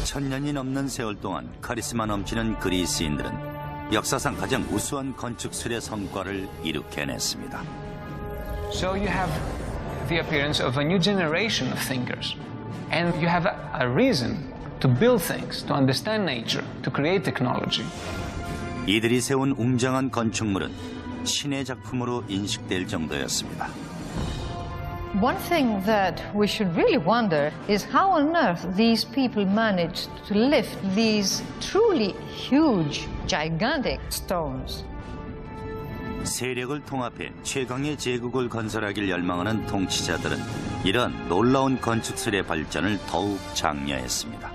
천년이 넘는 세월 동안 카리스마 넘치는 그리스인들은 역사상 가장 우수한 건축술의 성과를 이룩해냈습니다. So you have the appearance of a new generation of thinkers. And you have a reason to build things, to understand nature, to create technology. 이들이 세운 웅장한 건축물은 신의 작품으로 인식될 정도였습니다. One thing that we should really wonder is how on earth these people managed to lift these truly huge, gigantic stones. 세력을 통합해 최강의 제국을 건설하길 열망하는 통치자들은 이러한 놀라운 건축술의 발전을 더욱 장려했습니다.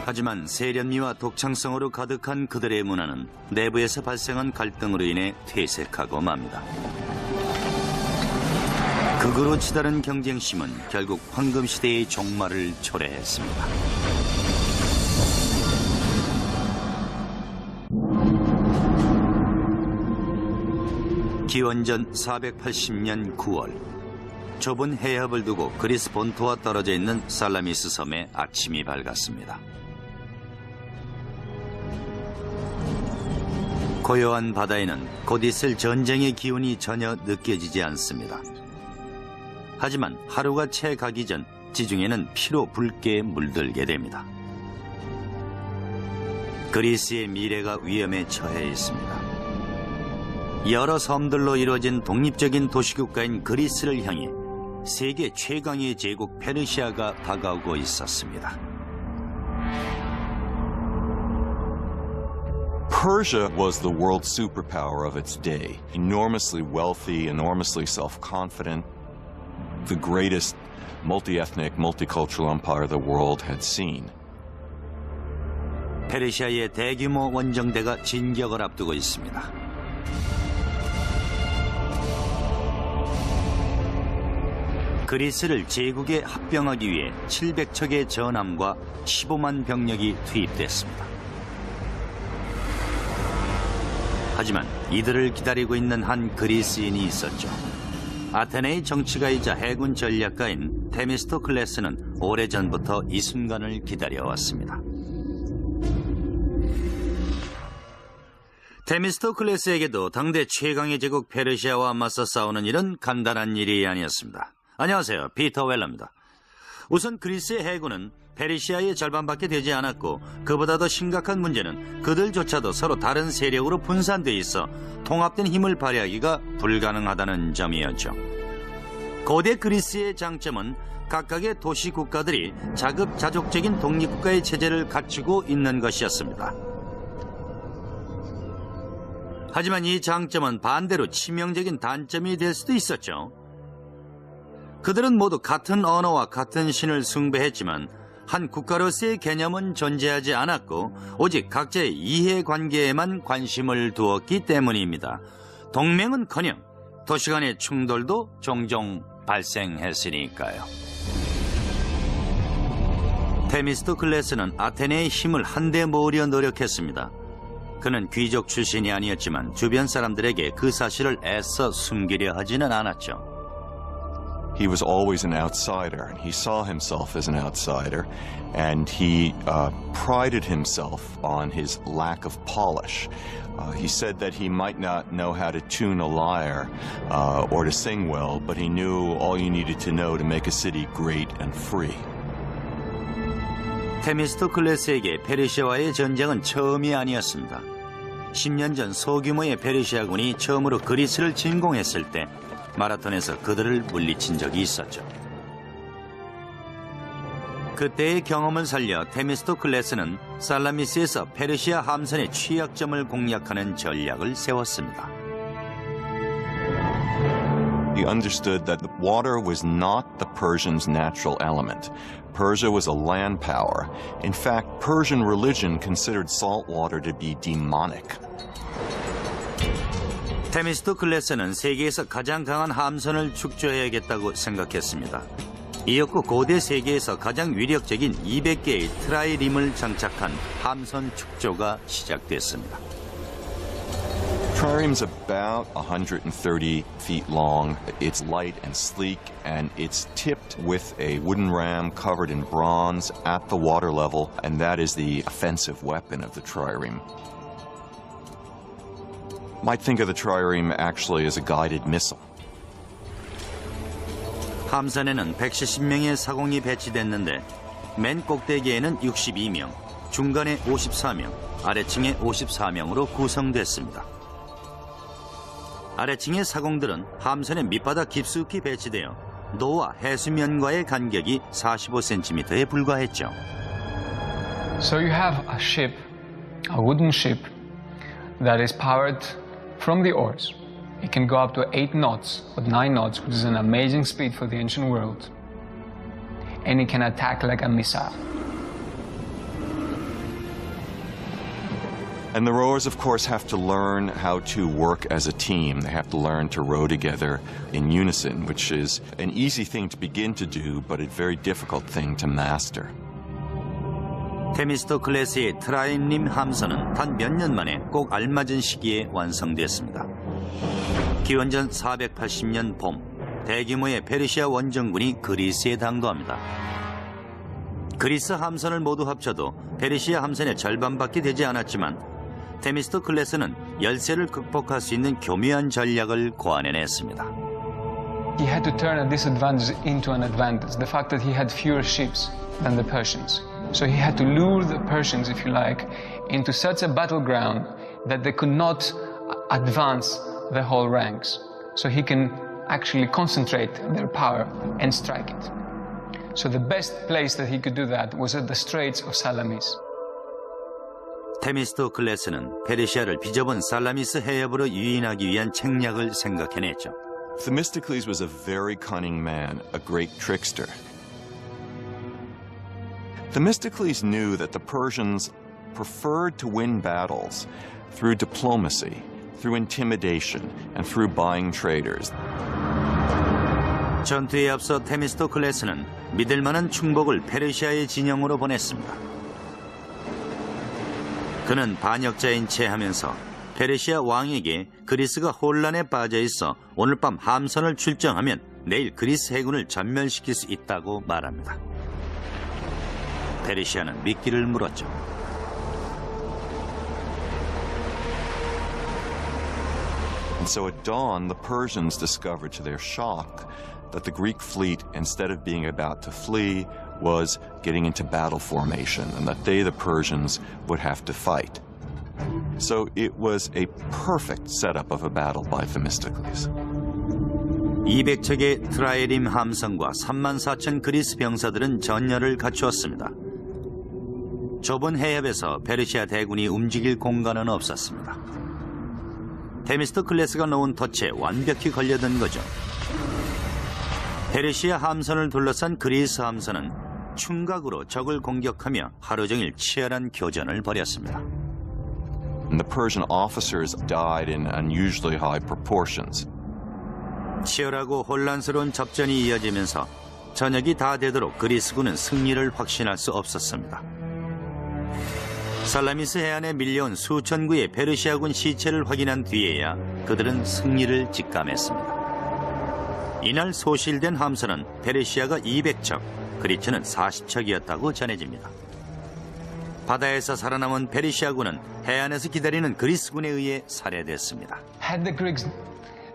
하지만 세련미와 독창성으로 가득한 그들의 문화는 내부에서 발생한 갈등으로 인해 퇴색하고 맙니다. 극으로 치달은 경쟁심은 결국 황금시대의 종말을 초래했습니다. 기원전 480년 9월, 좁은 해협을 두고 그리스 본토와 떨어져 있는 살라미스 섬에 아침이 밝았습니다. 고요한 바다에는 곧 있을 전쟁의 기운이 전혀 느껴지지 않습니다. 하지만 하루가 채 가기 전 지중해는 피로 붉게 물들게 됩니다. 그리스의 미래가 위험에 처해 있습니다. 여러 섬들로 이루어진 독립적인 도시국가인 그리스를 향해 세계 최강의 제국 페르시아가 다가오고 있었습니다. Persia was the world superpower of its day. Enormously wealthy, enormously self-confident. The greatest multi-ethnic, multicultural empire the world had seen. 페르시아의 대규모 원정대가 진격을 앞두고 있습니다. 그리스를 제국에 합병하기 위해 700척의 전함과 15만 병력이 투입됐습니다. 하지만 이들을 기다리고 있는 한 그리스인이 있었죠. 아테네의 정치가이자 해군 전략가인 테미스토클레스는 오래전부터 이 순간을 기다려왔습니다. 테미스토클레스에게도 당대 최강의 제국 페르시아와 맞서 싸우는 일은 간단한 일이 아니었습니다. 안녕하세요, 피터 웰러입니다. 우선 그리스의 해군은 페르시아의 절반밖에 되지 않았고 그보다 더 심각한 문제는 그들조차도 서로 다른 세력으로 분산돼 있어 통합된 힘을 발휘하기가 불가능하다는 점이었죠. 고대 그리스의 장점은 각각의 도시 국가들이 자급자족적인 독립국가의 체제를 갖추고 있는 것이었습니다. 하지만 이 장점은 반대로 치명적인 단점이 될 수도 있었죠. 그들은 모두 같은 언어와 같은 신을 숭배했지만 한 국가로서의 개념은 존재하지 않았고 오직 각자의 이해관계에만 관심을 두었기 때문입니다. 동맹은커녕 도시 간의 충돌도 종종 발생했으니까요. 테미스토클레스는 아테네의 힘을 한데 모으려 노력했습니다. 그는 귀족 출신이 아니었지만 주변 사람들에게 그 사실을 애써 숨기려 하지는 않았죠. He was always an outsider, and he saw himself as an outsider, and he prided himself on his lack of polish. He said that he might not know how to tune a lyre or to sing well, but he knew all you needed to know to make a city great and free. 테미스토클레스에게 페르시아와의 전쟁은 처음이 아니었습니다. 10년 전 소규모의 페르시아군이 처음으로 그리스를 침공했을 때 마라톤에서 그들을 물리친 적이 있었죠. 그때의 경험을 살려 테미스토클레스는 살라미스에서 페르시아 함선의 취약점을 공략하는 전략을 세웠습니다. He understood that the water was not the Persians' natural element. Persia was a land power. In fact, Persian religion considered salt water to be demonic. 테미스토클레스는 세계에서 가장 강한 함선을 축조해야겠다고 생각했습니다. 이었고 고대 세계에서 가장 위력적인 200개의 트라이림을 장착한 함선 축조가 시작됐습니다. Trireme's about 130 feet long. It's light and sleek, and it's tipped with a wooden ram covered in bronze at the water level, and that is the offensive weapon of the trireme. Might think of the trireme actually as a guided missile. 함선에는 170명의 사공이 배치됐는데 맨 꼭대기에는 62명, 중간에 54명, 아래층에 54명으로 구성됐습니다. 아래층의 사공들은 함선의 밑바닥 깊숙이 배치되어 노와 해수면과의 간격이 45cm에 불과했죠. So you have a ship, a wooden ship, that is powered from the oars. It can go up to 8 knots, or 9 knots, which is an amazing speed for the ancient world. And it can attack like a missile. And the rowers, of course, have to learn how to work as a team. They have to learn to row together in unison, which is an easy thing to begin to do, but a very difficult thing to master. 테미스토 클래스의 트라임림 함선은 단 몇 년 만에 꼭 알맞은 시기에 완성됐습니다. 기원전 480년 봄, 대규모의 페르시아 원정군이 그리스에 당도합니다. 그리스 함선을 모두 합쳐도 페르시아 함선의 절반밖에 되지 않았지만 테미스토 클래스는 열세를 극복할 수 있는 교묘한 전략을 고안해냈습니다. He had to turn a disadvantage into an advantage, the fact that he had fewer ships than the Persians. So he had to lure the Persians, if you like, into such a battleground that they could not advance the whole ranks. So he can actually concentrate their power and strike it. So the best place that he could do that was at the Straits of Salamis. 테미스토 클래스는 페르시아를 비좁은 살라미스 해협으로 유인하기 위한 책략을 생각해냈죠. Themistocles was a very cunning man, a great trickster. Themistocles knew that the Persians preferred to win battles through diplomacy, through intimidation, and through buying traders. 전투에 앞서 테미스토 클래스는 믿을 만한 충복을 페르시아의 진영으로 보냈습니다. 그는 반역자인 채 하면서 페르시아 왕에게 그리스가 혼란에 빠져 있어 오늘 밤 함선을 출정하면 내일 그리스 해군을 전멸시킬 수 있다고 말합니다. 페르시아는 미끼를 물었죠. And so at dawn, the Persians discovered to their shock that the Greek fleet, instead of being about to flee, was getting into battle formation, and that they, the Persians, would have to fight. So it was a perfect setup of a battle by Themistocles. 200척의 트라이림 함선과 34,000 그리스 병사들은 전열을 갖추었습니다. 좁은 해협에서 페르시아 대군이 움직일 공간은 없었습니다. 테미스토 클래스가 놓은 덫에 완벽히 걸려든 거죠. 페르시아 함선을 둘러싼 그리스 함선은 충각으로 적을 공격하며 하루 종일 치열한 교전을 벌였습니다. And the Persian officers died in unusually high proportions. 치열하고 혼란스러운 접전이 이어지면서 저녁이 다 되도록 그리스군은 승리를 확신할 수 없었습니다. 살라미스 해안에 밀려온 수천 구의 페르시아군 시체를 확인한 뒤에야 그들은 승리를 직감했습니다. 이날 소실된 함선은 페르시아가 200척, 그리스는 40척이었다고 전해집니다. 바다에서 살아남은 페르시아군은 해안에서 기다리는 그리스군에 의해 살해됐습니다. Had the Greeks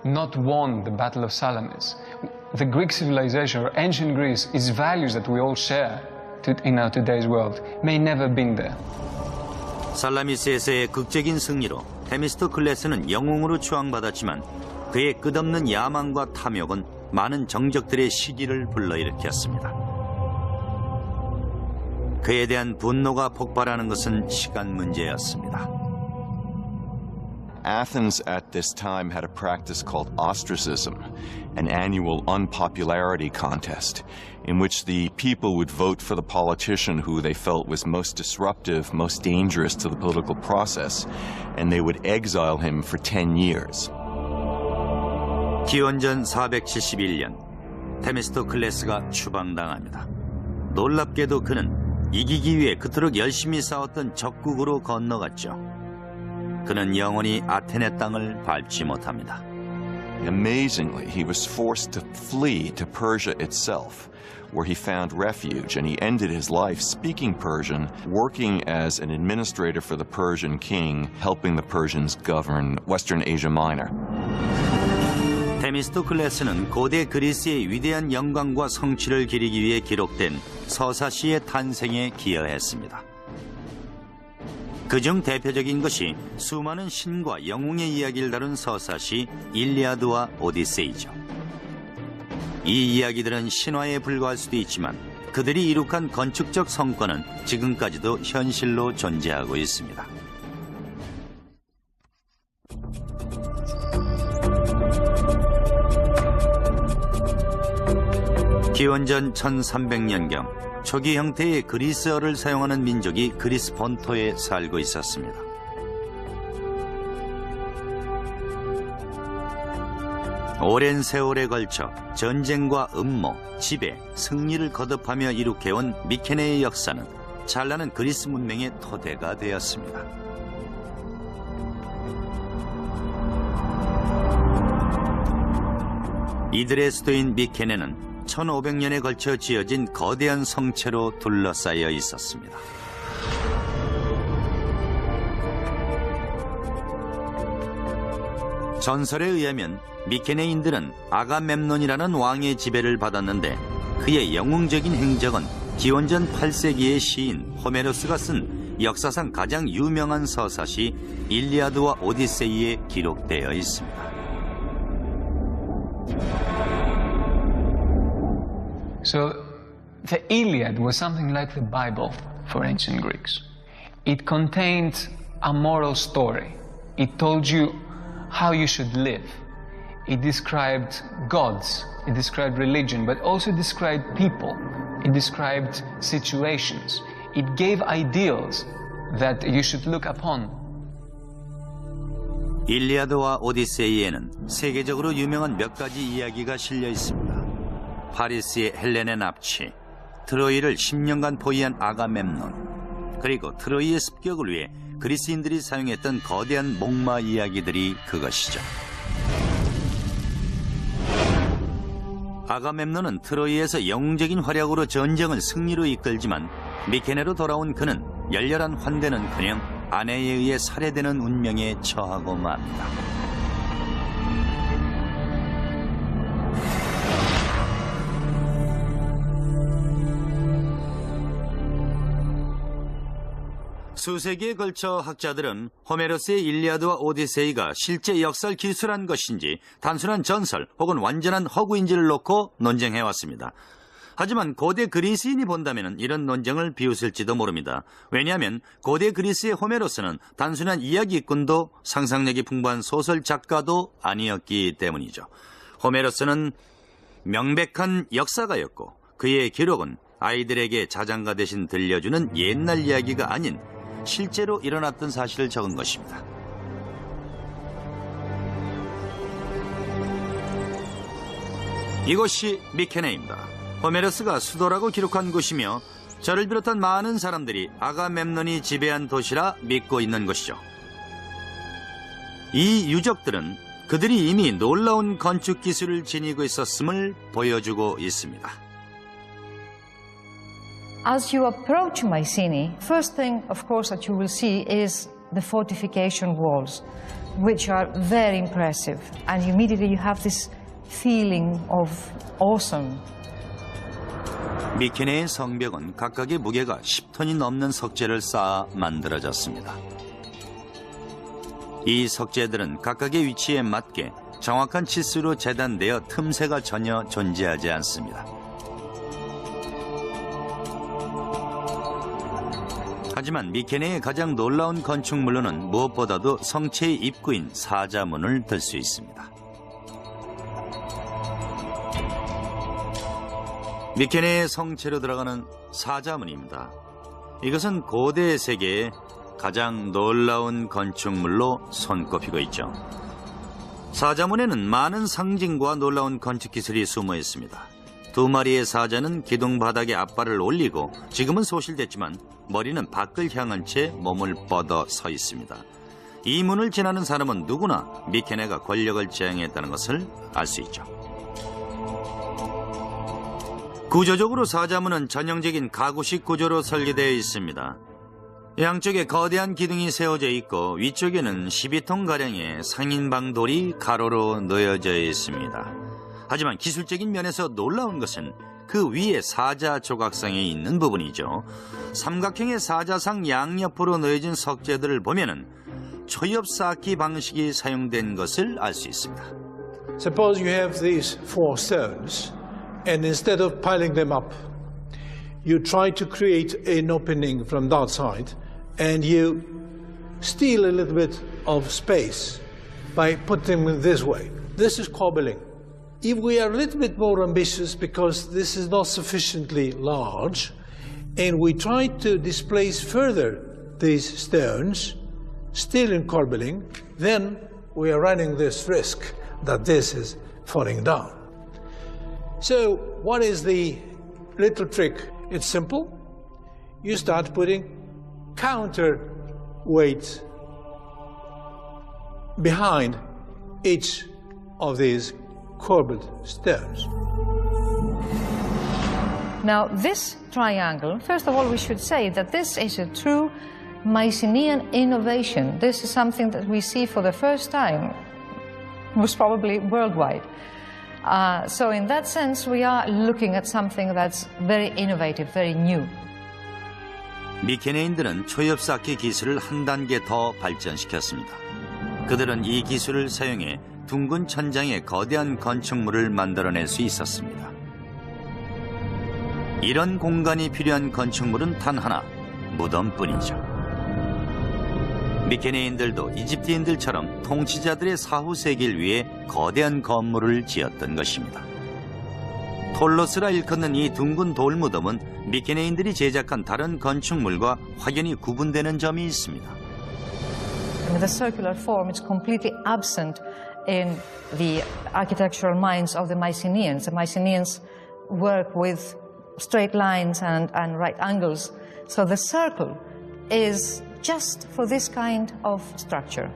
not won the Battle of Salamis, the Greek civilization or ancient Greece, its values that we all share in our today's world, may never been there. 살라미스에서의 극적인 승리로 테미스토 클래스는 영웅으로 추앙받았지만 그의 끝없는 야망과 탐욕은 많은 정적들의 시기를 불러일으켰습니다. 그에 대한 분노가 폭발하는 것은 시간 문제였습니다. Athens at this time had a practice called ostracism, an annual unpopularity contest in which the people would vote for the politician who they felt was most disruptive, most dangerous to the political process, and they would exile him for 10 years. 기원전 471년 테미스토 클래스가 추방당합니다. 놀랍게도 그는 이기기 위해 그토록 열심히 싸웠던 적국으로 건너갔죠. 그는 영원히 아테네 땅을 밟지 못합니다. Amazingly, he was forced to flee to Persia itself, where he found refuge, and he ended his life speaking Persian, working as an administrator for the Persian king, helping the Persians govern Western Asia Minor. 데미스토클레스는 고대 그리스의 위대한 영광과 성취를 기리기 위해 기록된 서사시의 탄생에 기여했습니다. 그중 대표적인 것이 수많은 신과 영웅의 이야기를 다룬 서사시 일리아드와 오디세이죠. 이 이야기들은 신화에 불과할 수도 있지만 그들이 이룩한 건축적 성과는 지금까지도 현실로 존재하고 있습니다. 기원전 1300년경 초기 형태의 그리스어를 사용하는 민족이 그리스 본토에 살고 있었습니다. 오랜 세월에 걸쳐 전쟁과 음모, 지배, 승리를 거듭하며 이룩해온 미케네의 역사는 찬란한 그리스 문명의 토대가 되었습니다. 이들의 수도인 미케네는 1500년에 걸쳐 지어진 거대한 성체로 둘러싸여 있었습니다. 전설에 의하면 미케네인들은 아가멤논이라는 왕의 지배를 받았는데 그의 영웅적인 행적은 기원전 8세기의 시인 호메로스가 쓴 역사상 가장 유명한 서사시 일리아드와 오디세이에 기록되어 있습니다. So the Iliad was something like the Bible for ancient Greeks. It contained a moral story. It told you how you should live. It described gods, it described religion, but also described people. It described situations. It gave ideals that you should look upon. 일리아드와 오디세이에는 세계적으로 유명한 몇 가지 이야기가 실려 있습니다. 파리스의 헬렌의 납치, 트로이를 10년간 포위한 아가멤논, 그리고 트로이의 습격을 위해 그리스인들이 사용했던 거대한 목마 이야기들이 그것이죠. 아가멤논은 트로이에서 영웅적인 활약으로 전쟁을 승리로 이끌지만 미케네로 돌아온 그는 열렬한 환대는커녕 아내에 의해 살해되는 운명에 처하고 맙니다. 수세기에 걸쳐 학자들은 호메로스의 일리아드와 오디세이가 실제 역사를 기술한 것인지 단순한 전설 혹은 완전한 허구인지를 놓고 논쟁해왔습니다. 하지만 고대 그리스인이 본다면 이런 논쟁을 비웃을지도 모릅니다. 왜냐하면 고대 그리스의 호메로스는 단순한 이야기꾼도 상상력이 풍부한 소설 작가도 아니었기 때문이죠. 호메로스는 명백한 역사가였고 그의 기록은 아이들에게 자장가 대신 들려주는 옛날 이야기가 아닌 실제로 일어났던 사실을 적은 것입니다. 이곳이 미케네입니다. 호메로스가 수도라고 기록한 곳이며 저를 비롯한 많은 사람들이 아가멤논이 지배한 도시라 믿고 있는 것이죠. 이 유적들은 그들이 이미 놀라운 건축 기술을 지니고 있었음을 보여주고 있습니다. As you approach Mycenae, first thing, of course, that you will see is the fortification walls, which are very impressive. And immediately you have this feeling of awesome. 미케네의 성벽은 각각의 무게가 10톤이 넘는 석재를 쌓아 만들어졌습니다. 이 석재들은 각각의 위치에 맞게 정확한 치수로 재단되어 틈새가 전혀 존재하지 않습니다. 하지만 미케네의 가장 놀라운 건축물로는 무엇보다도 성체의 입구인 사자문을 들 수 있습니다. 미케네의 성체로 들어가는 사자문입니다. 이것은 고대 세계의 가장 놀라운 건축물로 손꼽히고 있죠. 사자문에는 많은 상징과 놀라운 건축 기술이 숨어 있습니다. 두 마리의 사자는 기둥 바닥에 앞발을 올리고 지금은 소실됐지만 머리는 밖을 향한 채 몸을 뻗어 서 있습니다. 이 문을 지나는 사람은 누구나 미케네가 권력을 지향했다는 것을 알 수 있죠. 구조적으로 사자문은 전형적인 가구식 구조로 설계되어 있습니다. 양쪽에 거대한 기둥이 세워져 있고 위쪽에는 12톤가량의 상인방돌이 가로로 놓여져 있습니다. 하지만 기술적인 면에서 놀라운 것은 그 위에 사자 조각상에 있는 부분이죠. 삼각형의 사자상 양옆으로 놓여진 석재들을 보면은 초엽 쌓기 방식이 사용된 것을 알 수 있습니다. Suppose you have these 4 stones, and instead of piling them up, you try to create an opening from that side, and you steal a little bit of space by putting them this way. This is cobbling. If we are a little bit more ambitious because this is not sufficiently large, and we try to displace further these stones, still in cobbling, then we are running this risk that this is falling down. So what is the little trick? It's simple. You start putting counterweights behind each of these corbelled stones. Now, this triangle, first of all, we should say that this is a true Mycenaean innovation. This is something that we see for the first time, most probably worldwide. So in that sense, we are looking at something that's very innovative, very new. 미케네인들은 초엽 쌓기 기술을 한 단계 더 발전시켰습니다. 그들은 이 기술을 사용해 둥근 천장에 거대한 건축물을 만들어낼 수 있었습니다. 이런 공간이 필요한 건축물은 단 하나, 무덤뿐이죠. 미케네인들도 이집트인들처럼 통치자들의 사후 세기를 위해 거대한 건물을 지었던 것입니다. 톨로스라 일컫는 이 둥근 돌무덤은 미케네인들이 제작한 다른 건축물과 확연히 구분되는 점이 있습니다. The circular form is completely absent in the architectural minds of the Mycenaeans. The Mycenaeans work with straight lines and right angles. So the circle is just for this kind of structure.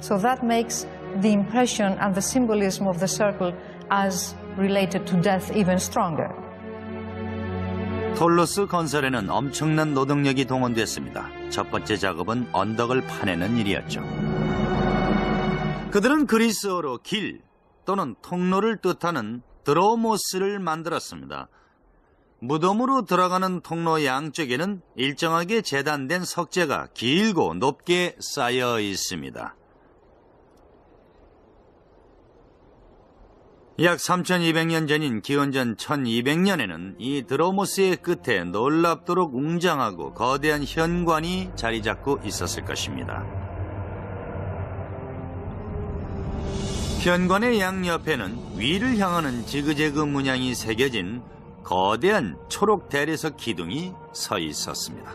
So that makes the impression and the symbolism of the circle as related to death even stronger. 톨로스 건설에는 엄청난 노동력이 동원됐습니다. 첫 번째 작업은 언덕을 파내는 일이었죠. 그들은 그리스어로 길 또는 통로를 뜻하는 드로모스를 만들었습니다. 무덤으로 들어가는 통로 양쪽에는 일정하게 재단된 석재가 길고 높게 쌓여 있습니다. 약 3200년 전인 기원전 1200년에는 이 드로모스의 끝에 놀랍도록 웅장하고 거대한 현관이 자리 잡고 있었을 것입니다. 현관의 양옆에는 위를 향하는 지그재그 문양이 새겨진 거대한 초록 대리석 기둥이 서 있었습니다.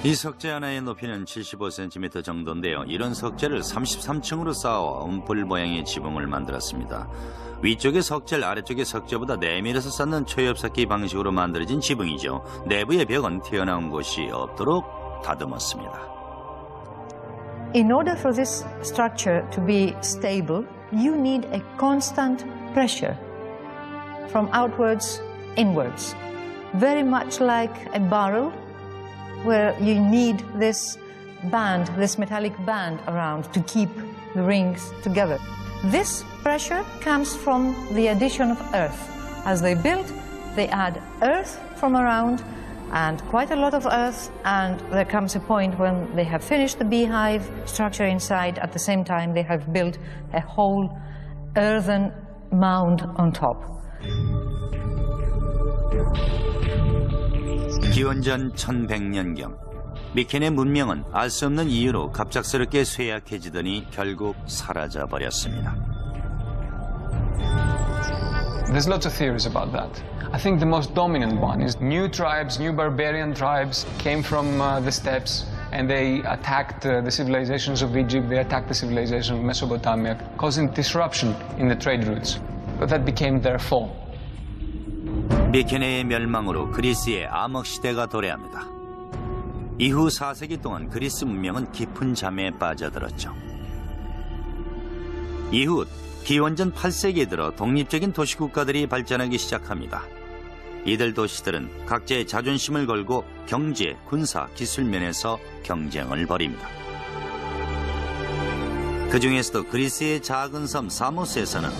이 석재 하나의 높이는 75cm 정도인데요. 이런 석재를 33층으로 쌓아 움풀 모양의 지붕을 만들었습니다. 위쪽의 석재를 아래쪽의 석재보다 내밀어서 쌓는 초엽 쌓기 방식으로 만들어진 지붕이죠. 내부의 벽은 튀어나온 곳이 없도록 다듬었습니다. In order for this structure to be stable, you need a constant pressure from outwards inwards, very much like a barrel where you need this band, this metallic band around to keep the rings together. This pressure comes from the addition of earth. As they build, they add earth from around and quite a lot of earth, and there comes a point when they have finished the beehive structure inside. At the same time, they have built a whole earthen mound on top. 기원전 1100년경 미케네 문명은 알 수 없는 이유로 갑작스럽게 쇠약해지더니 결국 사라져버렸습니다. There's lots of theories about that. I think the most dominant one is new tribes, new barbarian tribes came from the steppes and they attacked the civilizations of Egypt, they attacked the civilization of Mesopotamia, causing disruption in the trade routes. But that became their fall. 미케네의 멸망으로 그리스의 암흑시대가 도래합니다. 이후 4세기 동안 그리스 문명은 깊은 잠에 빠져들었죠. 이후 기원전 8세기에 들어 독립적인 도시국가들이 발전하기 시작합니다. 이들 도시들은 각자의 자존심을 걸고 경제, 군사, 기술 면에서 경쟁을 벌입니다. 그 중에서도 그리스의 작은 섬 사모스에서는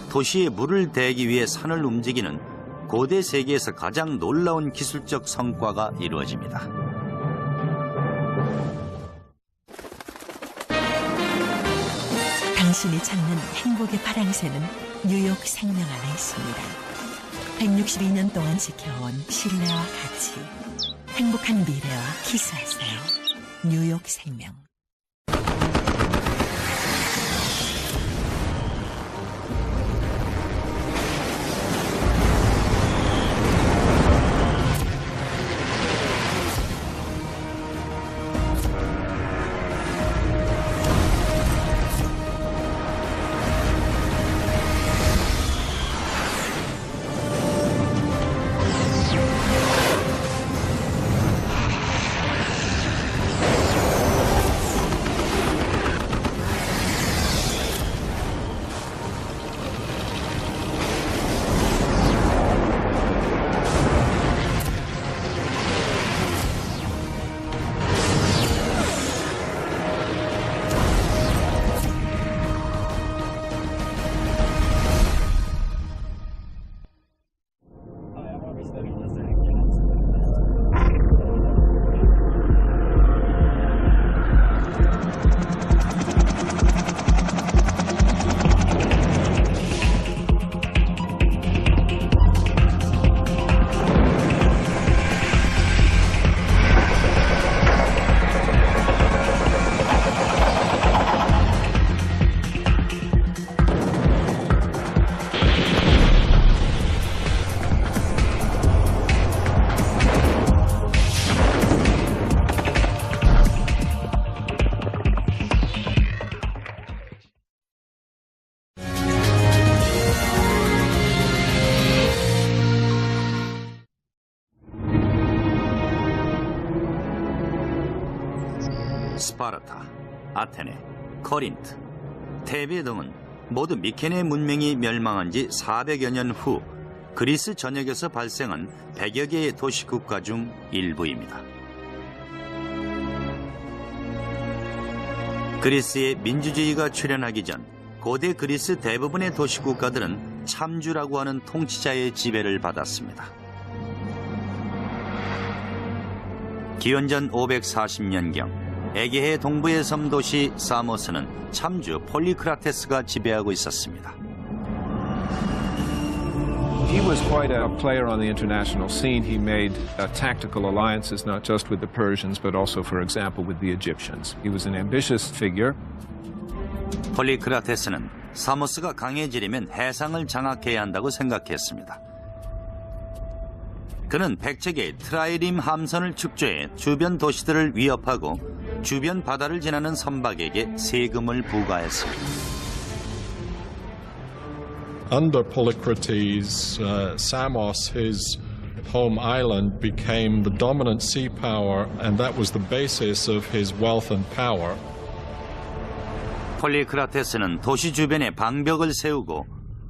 도시에 물을 대기 위해 산을 움직이는 고대 세계에서 가장 놀라운 기술적 성과가 이루어집니다. 당신이 찾는 행복의 파랑새는 뉴욕 생명 안에 있습니다. 162년 동안 지켜온 신뢰와 가치, 행복한 미래와 키스하세요. 뉴욕 생명. 스파르타, 아테네, 코린트, 테베 등은 모두 미케네 문명이 멸망한 지 400여 년 후 그리스 전역에서 발생한 100여 개의 도시국가 중 일부입니다. 그리스에 민주주의가 출현하기 전 고대 그리스 대부분의 도시국가들은 참주라고 하는 통치자의 지배를 받았습니다. 기원전 540년경 에게해 동부의 섬 도시 사모스는 참주 폴리크라테스가 지배하고 있었습니다. He was quite a player on the international scene. He made tactical alliances not just with the Persians but also, for example, with the Egyptians. He was an ambitious figure. 폴리크라테스는 사모스가 강해지려면 해상을 장악해야 한다고 생각했습니다. 그는 백척의 트라이림 함선을 축조해 주변 도시들을 위협하고 주변 바다를 지나는 선박에게 세금을 부과했습니다. Under Polycrates, Samos, his home island, became the dominant sea power, and that was the basis of his wealth and power. 폴리크라테스는 도시 주변에 방벽을 세우고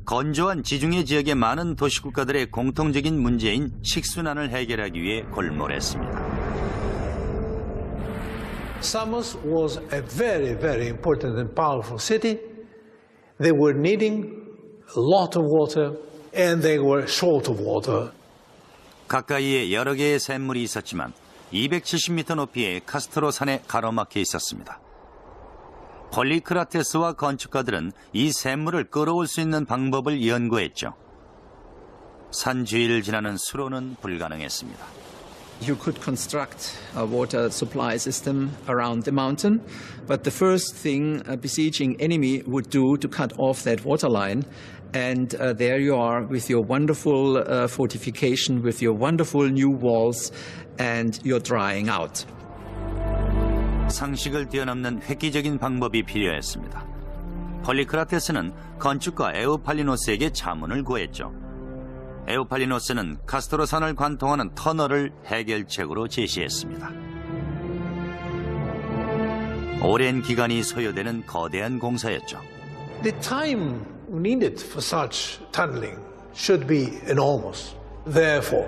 건조한 지중해 지역의 많은 도시국가들의 공통적인 문제인 식순환을 해결하기 위해 골몰했습니다. Samos was a very, very important and powerful city. They were needing a lot of water and they were short of water. 가까이에 여러 개의 샘물이 있었지만 270m 높이의 카스트로 산에 가로막혀 있었습니다. 폴리크라테스와 건축가들은 이 샘물을 끌어올 수 있는 방법을 연구했죠. 산 주위를 지나는 수로는 불가능했습니다. You could construct a water supply system around the mountain, but the first thing a besieging enemy would do to cut off that water line, and there you are with your wonderful fortification, with your wonderful new walls, and you're drying out. 상식을 뛰어넘는 획기적인 방법이 필요했습니다. 폴리크라테스는 건축가 에오팔리노스에게 자문을 구했죠. 에오팔리노스는 카스토로산을 관통하는 터널을 해결책으로 제시했습니다. 오랜 기간이 소요되는 거대한 공사였죠. The time needed for such tunneling should be enormous. Therefore,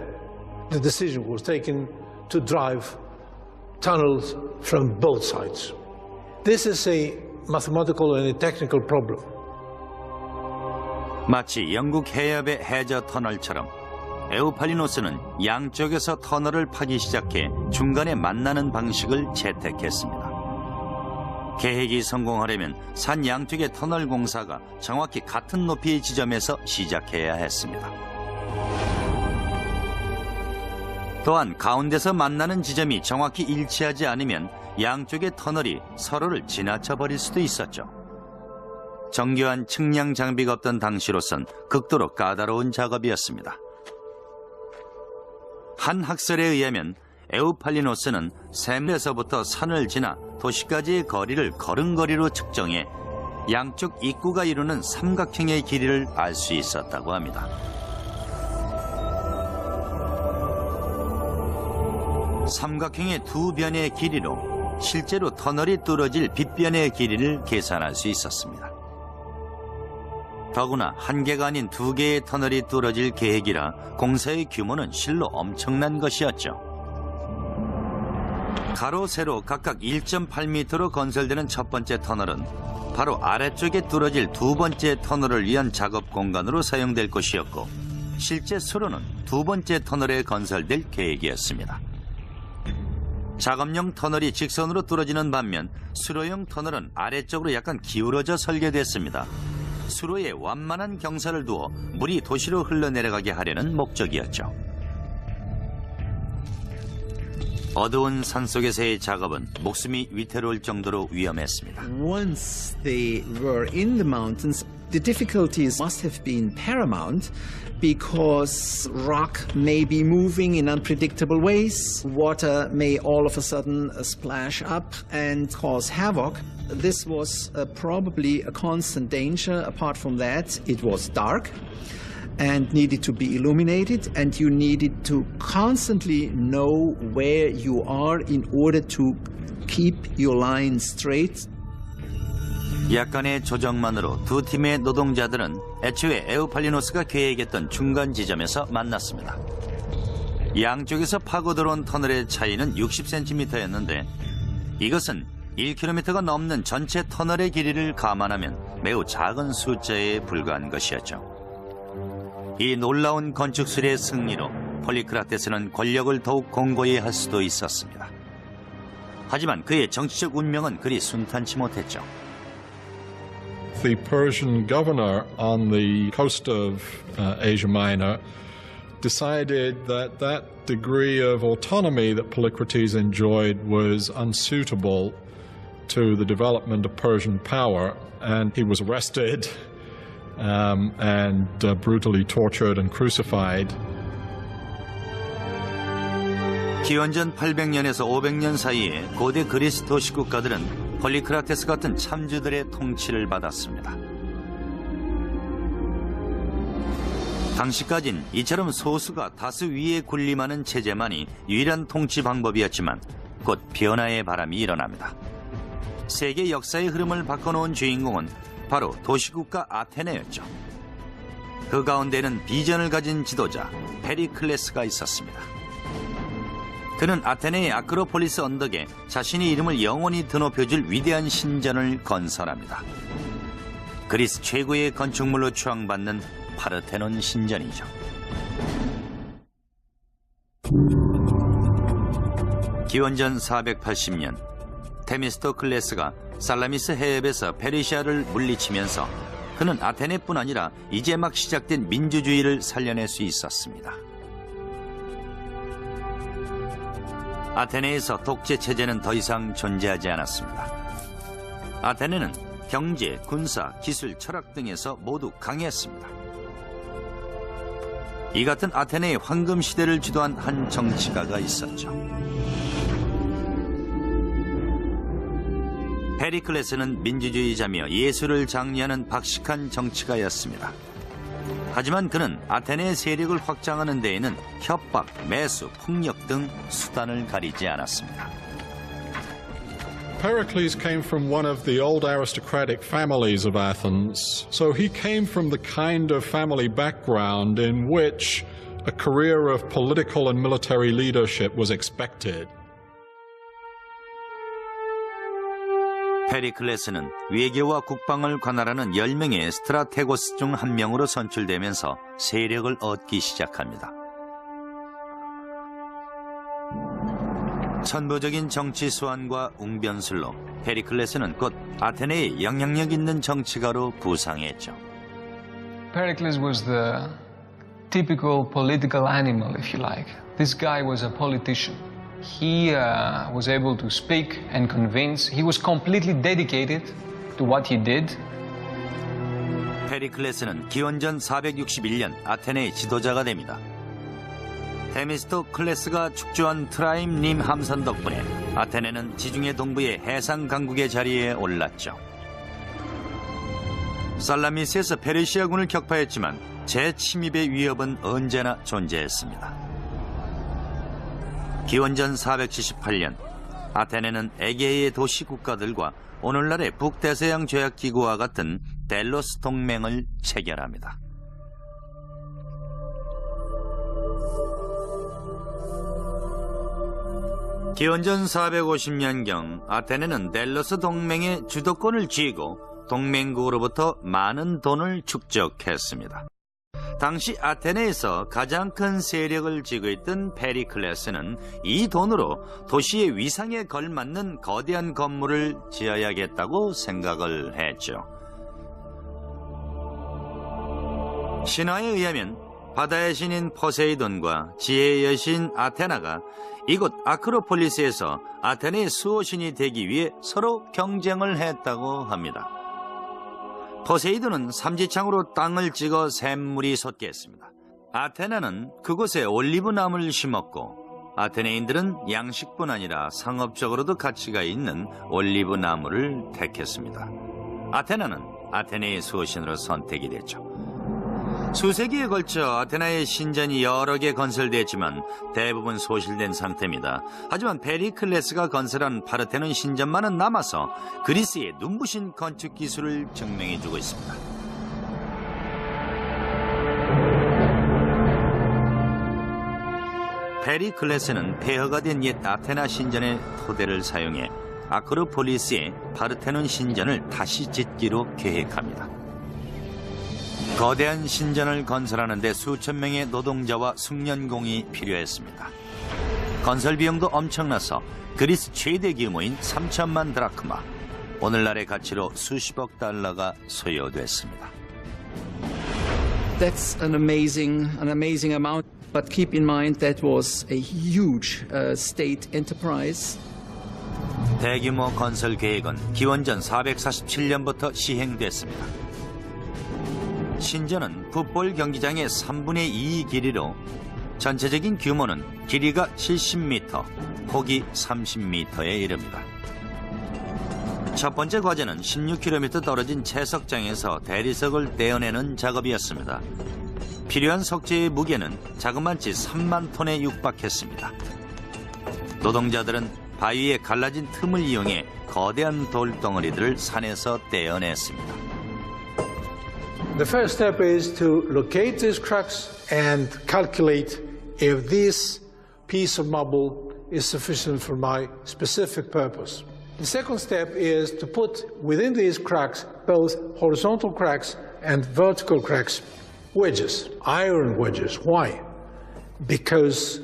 the decision was taken to drive tunnels from both sides. This is a mathematical and a technical problem. 마치 영국 해협의 해저 터널처럼 에우팔리노스는 양쪽에서 터널을 파기 시작해 중간에 만나는 방식을 채택했습니다. 계획이 성공하려면 산 양쪽의 터널 공사가 정확히 같은 높이의 지점에서 시작해야 했습니다. 또한 가운데서 만나는 지점이 정확히 일치하지 않으면 양쪽의 터널이 서로를 지나쳐 버릴 수도 있었죠. 정교한 측량 장비가 없던 당시로선 극도로 까다로운 작업이었습니다. 한 학설에 의하면 에우팔리노스는 샘에서부터 산을 지나 도시까지의 거리를 걸음걸이로 측정해 양쪽 입구가 이루는 삼각형의 길이를 알 수 있었다고 합니다. 삼각형의 두 변의 길이로 실제로 터널이 뚫어질 빗변의 길이를 계산할 수 있었습니다. 더구나 한 개가 아닌 두 개의 터널이 뚫어질 계획이라 공사의 규모는 실로 엄청난 것이었죠. 가로 세로 각각 1.8m로 건설되는 첫 번째 터널은 바로 아래쪽에 뚫어질 두 번째 터널을 위한 작업 공간으로 사용될 것이었고, 실제 수로는 두 번째 터널에 건설될 계획이었습니다. 작업용 터널이 직선으로 뚫어지는 반면 수로용 터널은 아래쪽으로 약간 기울어져 설계됐습니다. 수로에 완만한 경사를 두어 물이 도시로 흘러내려가게 하려는 목적이었죠. 어두운 산속에서의 작업은 목숨이 위태로울 정도로 위험했습니다. Once they were in the mountains, the difficulties must have been paramount because rock may be moving in unpredictable ways. Water may all of a sudden splash up and cause havoc. This was probably a constant danger. Apart from that, it was dark and needed to be illuminated, and you needed to constantly know where you are in order to keep your line straight. 약간의 조정만으로 두 팀의 노동자들은 애초에 에우팔리노스가 계획했던 중간 지점에서 만났습니다. 양쪽에서 파고 들어온 터널의 차이는 60cm였는데 이것은 1km가 넘는 전체 터널의 길이를 감안하면 매우 작은 숫자에 불과한 것이었죠. 이 놀라운 건축술의 승리로 폴리크라테스는 권력을 더욱 공고히 할 수도 있었습니다. 하지만 그의 정치적 운명은 그리 순탄치 못했죠. The Persian governor on the coast of Asia Minor decided that that degree of autonomy that Polycrates enjoyed was unsuitable to the development of Persian power, and he was arrested and brutally tortured and crucified. 기원전 800년에서 500년 사이에 고대 그리스 도시 국가들은 폴리크라테스 같은 참주들의 통치를 받았습니다. 당시까진 이처럼 소수가 다수 위에 군림하는 체제만이 유일한 통치 방법이었지만 곧 변화의 바람이 일어납니다. 세계 역사의 흐름을 바꿔놓은 주인공은 바로 도시국가 아테네였죠. 그 가운데는 비전을 가진 지도자 페리클레스가 있었습니다. 그는 아테네의 아크로폴리스 언덕에 자신의 이름을 영원히 드높여줄 위대한 신전을 건설합니다. 그리스 최고의 건축물로 추앙받는 파르테논 신전이죠. 기원전 480년 테미스토클레스가 살라미스 해협에서 페르시아를 물리치면서 그는 아테네뿐 아니라 이제 막 시작된 민주주의를 살려낼 수 있었습니다. 아테네에서 독재 체제는 더 이상 존재하지 않았습니다. 아테네는 경제, 군사, 기술, 철학 등에서 모두 강했습니다. 이 같은 아테네의 황금 시대를 주도한 한 정치가가 있었죠. 페리클레스는 민주주의자며 예술을 장려하는 박식한 정치가였습니다. 하지만 그는 아테네의 세력을 확장하는 데에는 협박, 매수, 폭력 등 수단을 가리지 않았습니다. Pericles came from one of the old aristocratic families of Athens, so he came from the kind of family background in which a career of political and military leadership was expected. 페리클레스는 외교와 국방을 관할하는 10명의 스트라테고스 중 한 명으로 선출되면서 세력을 얻기 시작합니다. 천부적인 정치 수완과 웅변술로 페리클레스는 곧 아테네의 영향력 있는 정치가로 부상했죠. Pericles was the typical political animal, if you like. This guy was a politician. He was able to speak and convince. He was completely dedicated to what he did. 페리클레스는 기원전 461년 아테네의 지도자가 됩니다. 데미스토 클레스가 축조한 트라임 림 함선 덕분에 아테네는 지중해 동부의 해상 강국의 자리에 올랐죠. 살라미스에서 페르시아군을 격파했지만 재침입의 위협은 언제나 존재했습니다. 기원전 478년 아테네는 에게의 도시 국가들과 오늘날의 북대서양 조약기구와 같은 델로스 동맹을 체결합니다. 기원전 450년경 아테네는 델로스 동맹의 주도권을 쥐고 동맹국으로부터 많은 돈을 축적했습니다. 당시 아테네에서 가장 큰 세력을 쥐고 있던 페리클레스는 이 돈으로 도시의 위상에 걸맞는 거대한 건물을 지어야겠다고 생각을 했죠. 신화에 의하면 바다의 신인 포세이돈과 지혜의 여신 아테나가 이곳 아크로폴리스에서 아테네의 수호신이 되기 위해 서로 경쟁을 했다고 합니다. 포세이돈은 삼지창으로 땅을 찍어 샘물이 솟게 했습니다. 아테나는 그곳에 올리브 나무를 심었고 아테네인들은 양식뿐 아니라 상업적으로도 가치가 있는 올리브 나무를 택했습니다. 아테나는 아테네의 수호신으로 선택이 됐죠. 수세기에 걸쳐 아테나의 신전이 여러 개 건설됐지만 대부분 소실된 상태입니다. 하지만 페리클레스가 건설한 파르테논 신전만은 남아서 그리스의 눈부신 건축 기술을 증명해주고 있습니다. 페리클레스는 폐허가 된 옛 아테나 신전의 토대를 사용해 아크로폴리스의 파르테논 신전을 다시 짓기로 계획합니다. 거대한 신전을 건설하는 데 수천 명의 노동자와 숙련공이 필요했습니다. 건설 비용도 엄청나서 그리스 최대 규모인 3천만 드라크마, 오늘날의 가치로 수십억 달러가 소요됐습니다. That's an amazing amount. But keep in mind that was a huge state enterprise. 대규모 건설 계획은 기원전 447년부터 시행됐습니다. 신전은 풋볼 경기장의 3분의 2 길이로 전체적인 규모는 길이가 70m, 폭이 30m에 이릅니다. 첫 번째 과제는 16km 떨어진 채석장에서 대리석을 떼어내는 작업이었습니다. 필요한 석재의 무게는 자그마치 3만 톤에 육박했습니다. 노동자들은 바위에 갈라진 틈을 이용해 거대한 돌덩어리들을 산에서 떼어냈습니다. The first step is to locate these cracks and calculate if this piece of marble is sufficient for my specific purpose. The second step is to put within these cracks both horizontal cracks and vertical cracks, wedges, iron wedges. Why? Because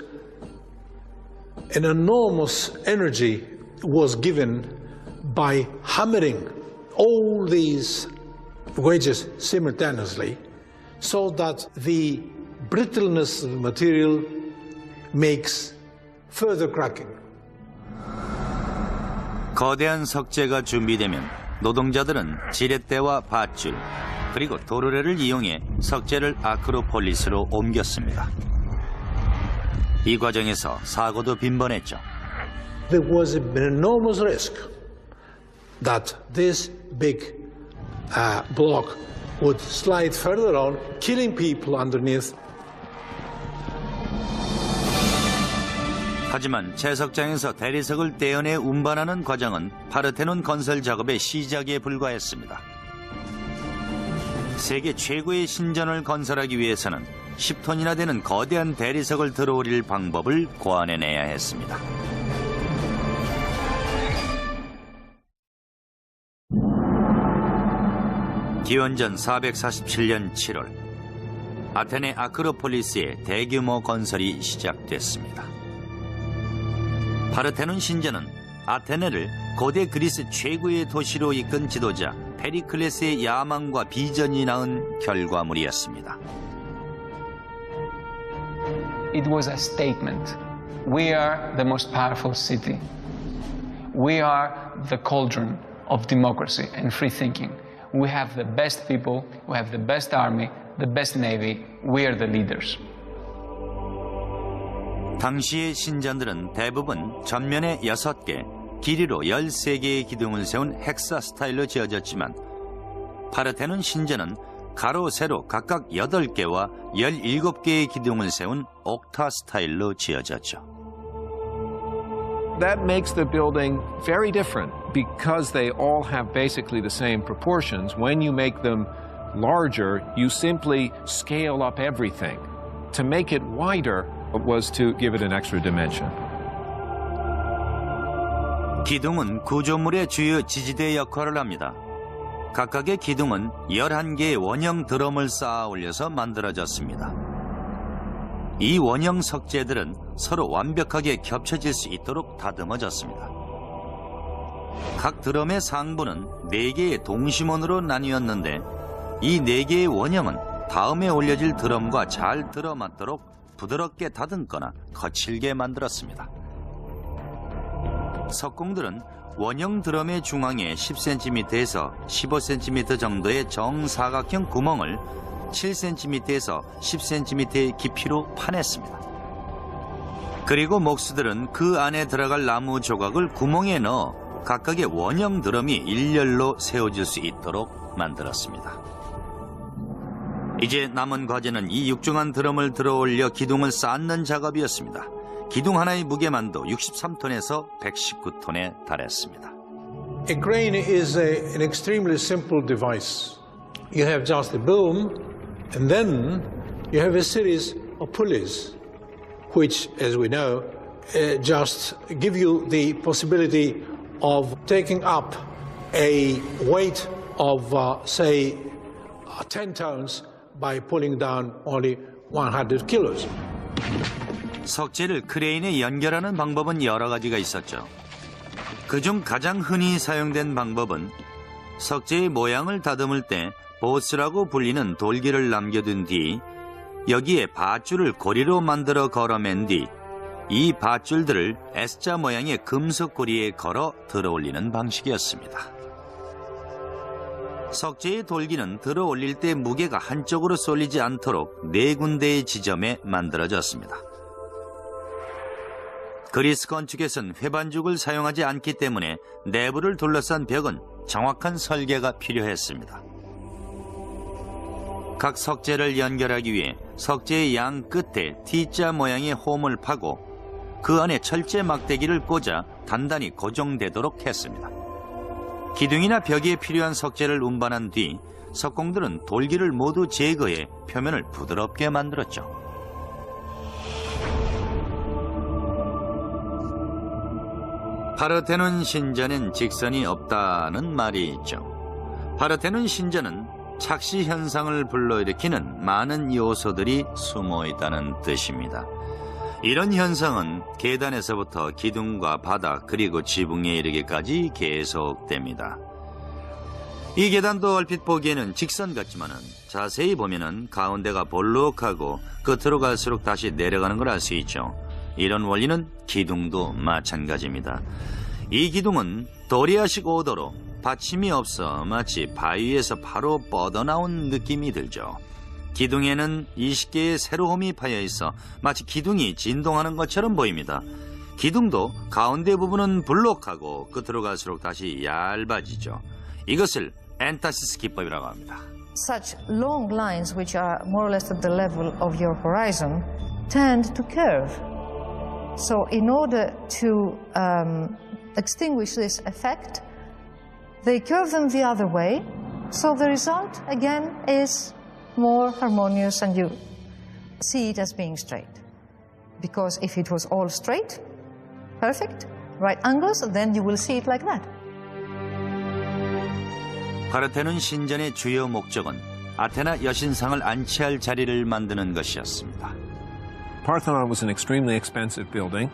an enormous energy was given by hammering all these wedges simultaneously so that the brittleness of the material makes further cracking. 거대한 석재가 준비되면 노동자들은 지렛대와 밧줄 그리고 도르래를 이용해 석재를 아크로폴리스로 옮겼습니다. 이 과정에서 사고도 빈번했죠. There was an enormous risk that this big block would slide further on, killing people underneath. 하지만 채석장에서 대리석을 떼어내 운반하는 과정은 파르테논 건설 작업의 시작에 불과했습니다. 세계 최고의 신전을 건설하기 위해서는 10톤이나 되는 거대한 대리석을 들어올릴 방법을 고안해내야 했습니다. 기원전 447년 7월, 아테네 아크로폴리스의 대규모 건설이 시작됐습니다. 파르테논 신전은 아테네를 고대 그리스 최고의 도시로 이끈 지도자 페리클레스의 야망과 비전이 낳은 결과물이었습니다. It was a statement. We are the most powerful city. We are the cauldron of democracy and free thinking. We have the best people, we have the best army, the best navy. We are the leaders. 당시의 신전들은 대부분 전면에 6개, 길이로 13개의 기둥을 세운 헥사 스타일로 지어졌지만 파르테논 신전은 가로, 세로 각각 8개와 17개의 기둥을 세운 옥타 스타일로 지어졌죠. That makes the building very different because they all have basically the same proportions. When you make them larger, you simply scale up everything. To make it wider was to give it an extra dimension. 기둥은 구조물의 주요 지지대 역할을 합니다. 각각의 기둥은 11개의 원형 드럼을 쌓아 올려서 만들어졌습니다. 이 원형 석재들은 서로 완벽하게 겹쳐질 수 있도록 다듬어졌습니다. 각 드럼의 상부는 4개의 동심원으로 나뉘었는데 이 4개의 원형은 다음에 올려질 드럼과 잘 들어맞도록 부드럽게 다듬거나 거칠게 만들었습니다. 석공들은 원형 드럼의 중앙에 10cm에서 15cm 정도의 정사각형 구멍을 7cm에서 10cm의 깊이로 파냈습니다. 그리고 목수들은 그 안에 들어갈 나무 조각을 구멍에 넣어 각각의 원형 드럼이 일렬로 세워질 수 있도록 만들었습니다. 이제 남은 과제는 이 육중한 드럼을 들어올려 기둥을 쌓는 작업이었습니다. 기둥 하나의 무게만도 63톤에서 119톤에 달했습니다. A crane is an extremely simple device. You have just a boom, and then you have a series of pulleys, which, as we know, just give you the possibility of taking up a weight of, say, 10 tons by pulling down only 100 kilos. 석재를 크레인에 연결하는 방법은 여러 가지가 있었죠. 그중 가장 흔히 사용된 방법은 석재의 모양을 다듬을 때 보스라고 불리는 돌기를 남겨둔 뒤 여기에 밧줄을 고리로 만들어 걸어맨 뒤 이 밧줄들을 S자 모양의 금속 고리에 걸어 들어올리는 방식이었습니다. 석재의 돌기는 들어올릴 때 무게가 한쪽으로 쏠리지 않도록 4군데의 지점에 만들어졌습니다. 그리스 건축에선 회반죽을 사용하지 않기 때문에 내부를 둘러싼 벽은 정확한 설계가 필요했습니다. 각 석재를 연결하기 위해 석재의 양 끝에 T자 모양의 홈을 파고 그 안에 철제 막대기를 꽂아 단단히 고정되도록 했습니다. 기둥이나 벽에 필요한 석재를 운반한 뒤 석공들은 돌기를 모두 제거해 표면을 부드럽게 만들었죠. 파르테논 신전엔 직선이 없다는 말이 있죠. 파르테논 신전은 착시 현상을 불러일으키는 많은 요소들이 숨어 있다는 뜻입니다. 이런 현상은 계단에서부터 기둥과 바닥 그리고 지붕에 이르기까지 계속됩니다. 이 계단도 얼핏 보기에는 직선 같지만은 자세히 보면은 가운데가 볼록하고 끝으로 갈수록 다시 내려가는 걸 알 수 있죠. 이런 원리는 기둥도 마찬가지입니다. 이 기둥은 도리아식 오더로 받침이 없어 마치 바위에서 바로 뻗어나온 느낌이 들죠. 기둥에는 20개의 세로홈이 파여 있어 마치 기둥이 진동하는 것처럼 보입니다. 기둥도 가운데 부분은 볼록하고 끝으로 갈수록 다시 얇아지죠. 이것을 엔타시스 기법이라고 합니다. Such long lines which are more or less at the level of your horizon tend to curve. So in order to extinguish this effect, they curve them the other way. So the result, again, is more harmonious, and you see it as being straight. Because if it was all straight, perfect, right angles, then you will see it like that. 파르테논 신전의 주요 목적은 아테나 여신상을 안치할 자리를 만드는 것이었습니다. Parthenon was an extremely expensive building,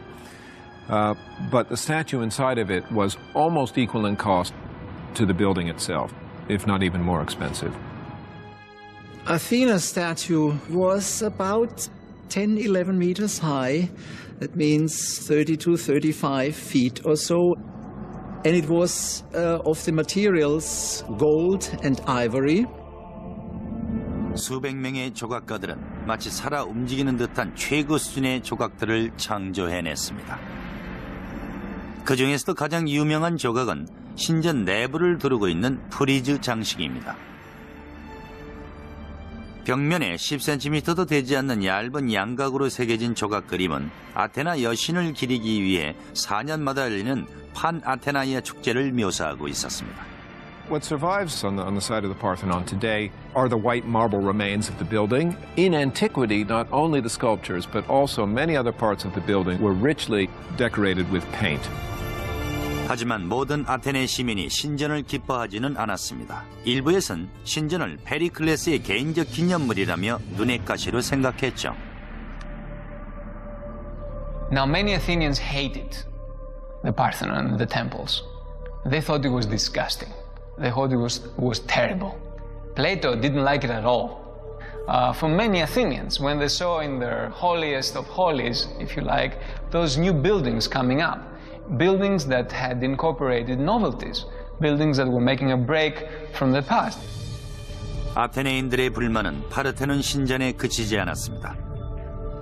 but the statue inside of it was almost equal in cost to the building itself, if not even more expensive. Athena's statue was about 10, 11 meters high. That means 30 to 35 feet or so. And it was of the materials gold and ivory. 수백 명의 조각가들은 마치 살아 움직이는 듯한 최고 수준의 조각들을 창조해냈습니다. 그 중에서도 가장 유명한 조각은 신전 내부를 두르고 있는 프리즈 장식입니다. 벽면에 10cm도 되지 않는 얇은 양각으로 새겨진 조각 그림은 아테나 여신을 기리기 위해 4년마다 열리는 판 아테나이아 축제를 묘사하고 있었습니다. What survives on the side of the Parthenon today are the white marble remains of the building. In antiquity, not only the sculptures, but also many other parts of the building were richly decorated with paint. 하지만 모든 아테네 시민이 신전을 기뻐하지는 않았습니다. 일부에선 신전을 페리클레스의 개인적 기념물이라며 눈엣 가시로 생각했죠. Now many Athenians hated the Parthenon and the temples. They thought it was disgusting. They thought it was terrible. Plato didn't like it at all. For many Athenians, when they saw in their holiest of holies, if you like, those new buildings coming up, buildings that had incorporated novelties, buildings that were making a break from the past. 아테네인들의 불만은 파르테논 신전에 그치지 않았습니다.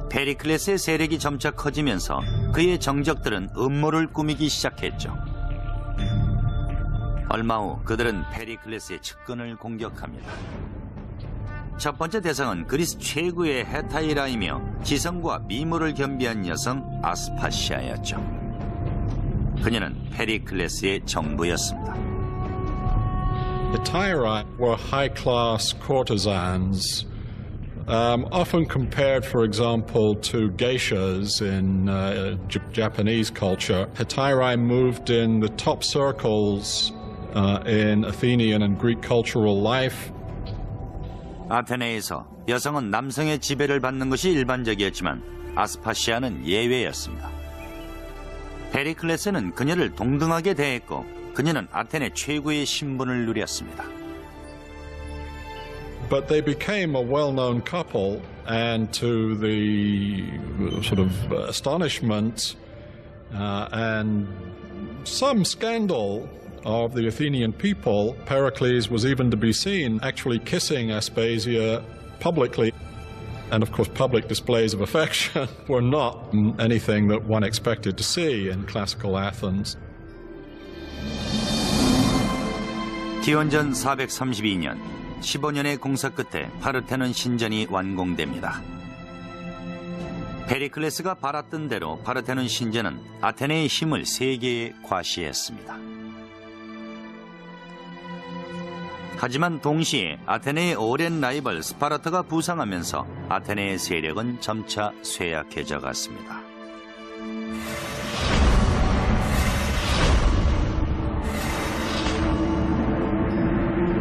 페리클레스의 세력이 점차 커지면서 그의 정적들은 음모를 꾸미기 시작했죠. 얼마 후 그들은 페리클레스의 측근을 공격합니다. 첫 번째 대상은 그리스 최고의 헤타이라이며 지성과 미모를 겸비한 여성 아스파시아였죠. 그녀는 페리클레스의 정부였습니다. Hetairae were high-class courtesans, often compared, for example, to geishas in Japanese culture. Hetairae moved in the top circles in Athenian and Greek cultural life. 아테네에서 여성은 남성의 지배를 받는 것이 일반적이었지만 아스파시아는 예외였습니다. 페리클레스는 그녀를 동등하게 대했고 그녀는 아테네 최고의 신분을 누렸습니다. But they became a well-known couple, and to the sort of astonishment and some scandal of the Athenian people, Pericles was even to be seen actually kissing Aspasia publicly. And of course, public displays of affection were not anything that one expected to see in classical Athens. 기원전 432년, 15년의 공사 끝에 파르테논 신전이 완공됩니다. 페리클레스가 바랐던 대로 파르테논 신전은 아테네의 힘을 세계에 과시했습니다. 하지만 동시에 아테네의 오랜 라이벌 스파르타가 부상하면서 아테네의 세력은 점차 쇠약해져 갔습니다.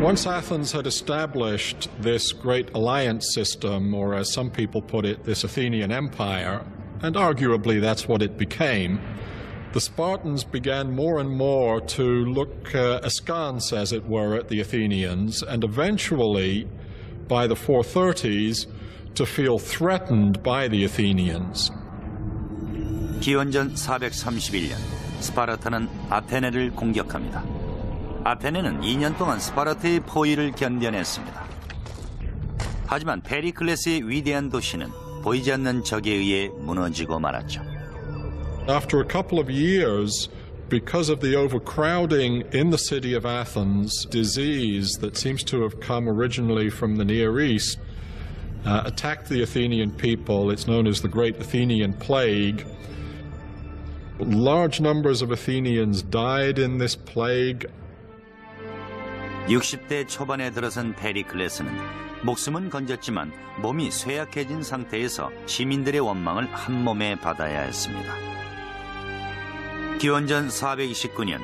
Once Athens had established this great alliance system, or as some people put it, this Athenian empire, and arguably that's what it became, the Spartans began more and more to look askance, as it were, at the Athenians, and eventually, by the 430s, to feel threatened by the Athenians. 기원전 431년, 스파르타는 아테네를 공격합니다. 아테네는 2년 동안 스파르타의 포위를 견뎌냈습니다. 하지만 페리클레스의 위대한 도시는 보이지 않는 적에 의해 무너지고 말았죠. After a couple of years, because of the overcrowding in the city of Athens, disease that seems to have come originally from the Near East attacked the Athenian people. It's known as the Great Athenian Plague. Large numbers of Athenians died in this plague. 60대 초반에 들어선 페리클레스는 목숨은 건졌지만 몸이 쇠약해진 상태에서 시민들의 원망을 한 몸에 받아야 했습니다. 기원전 429년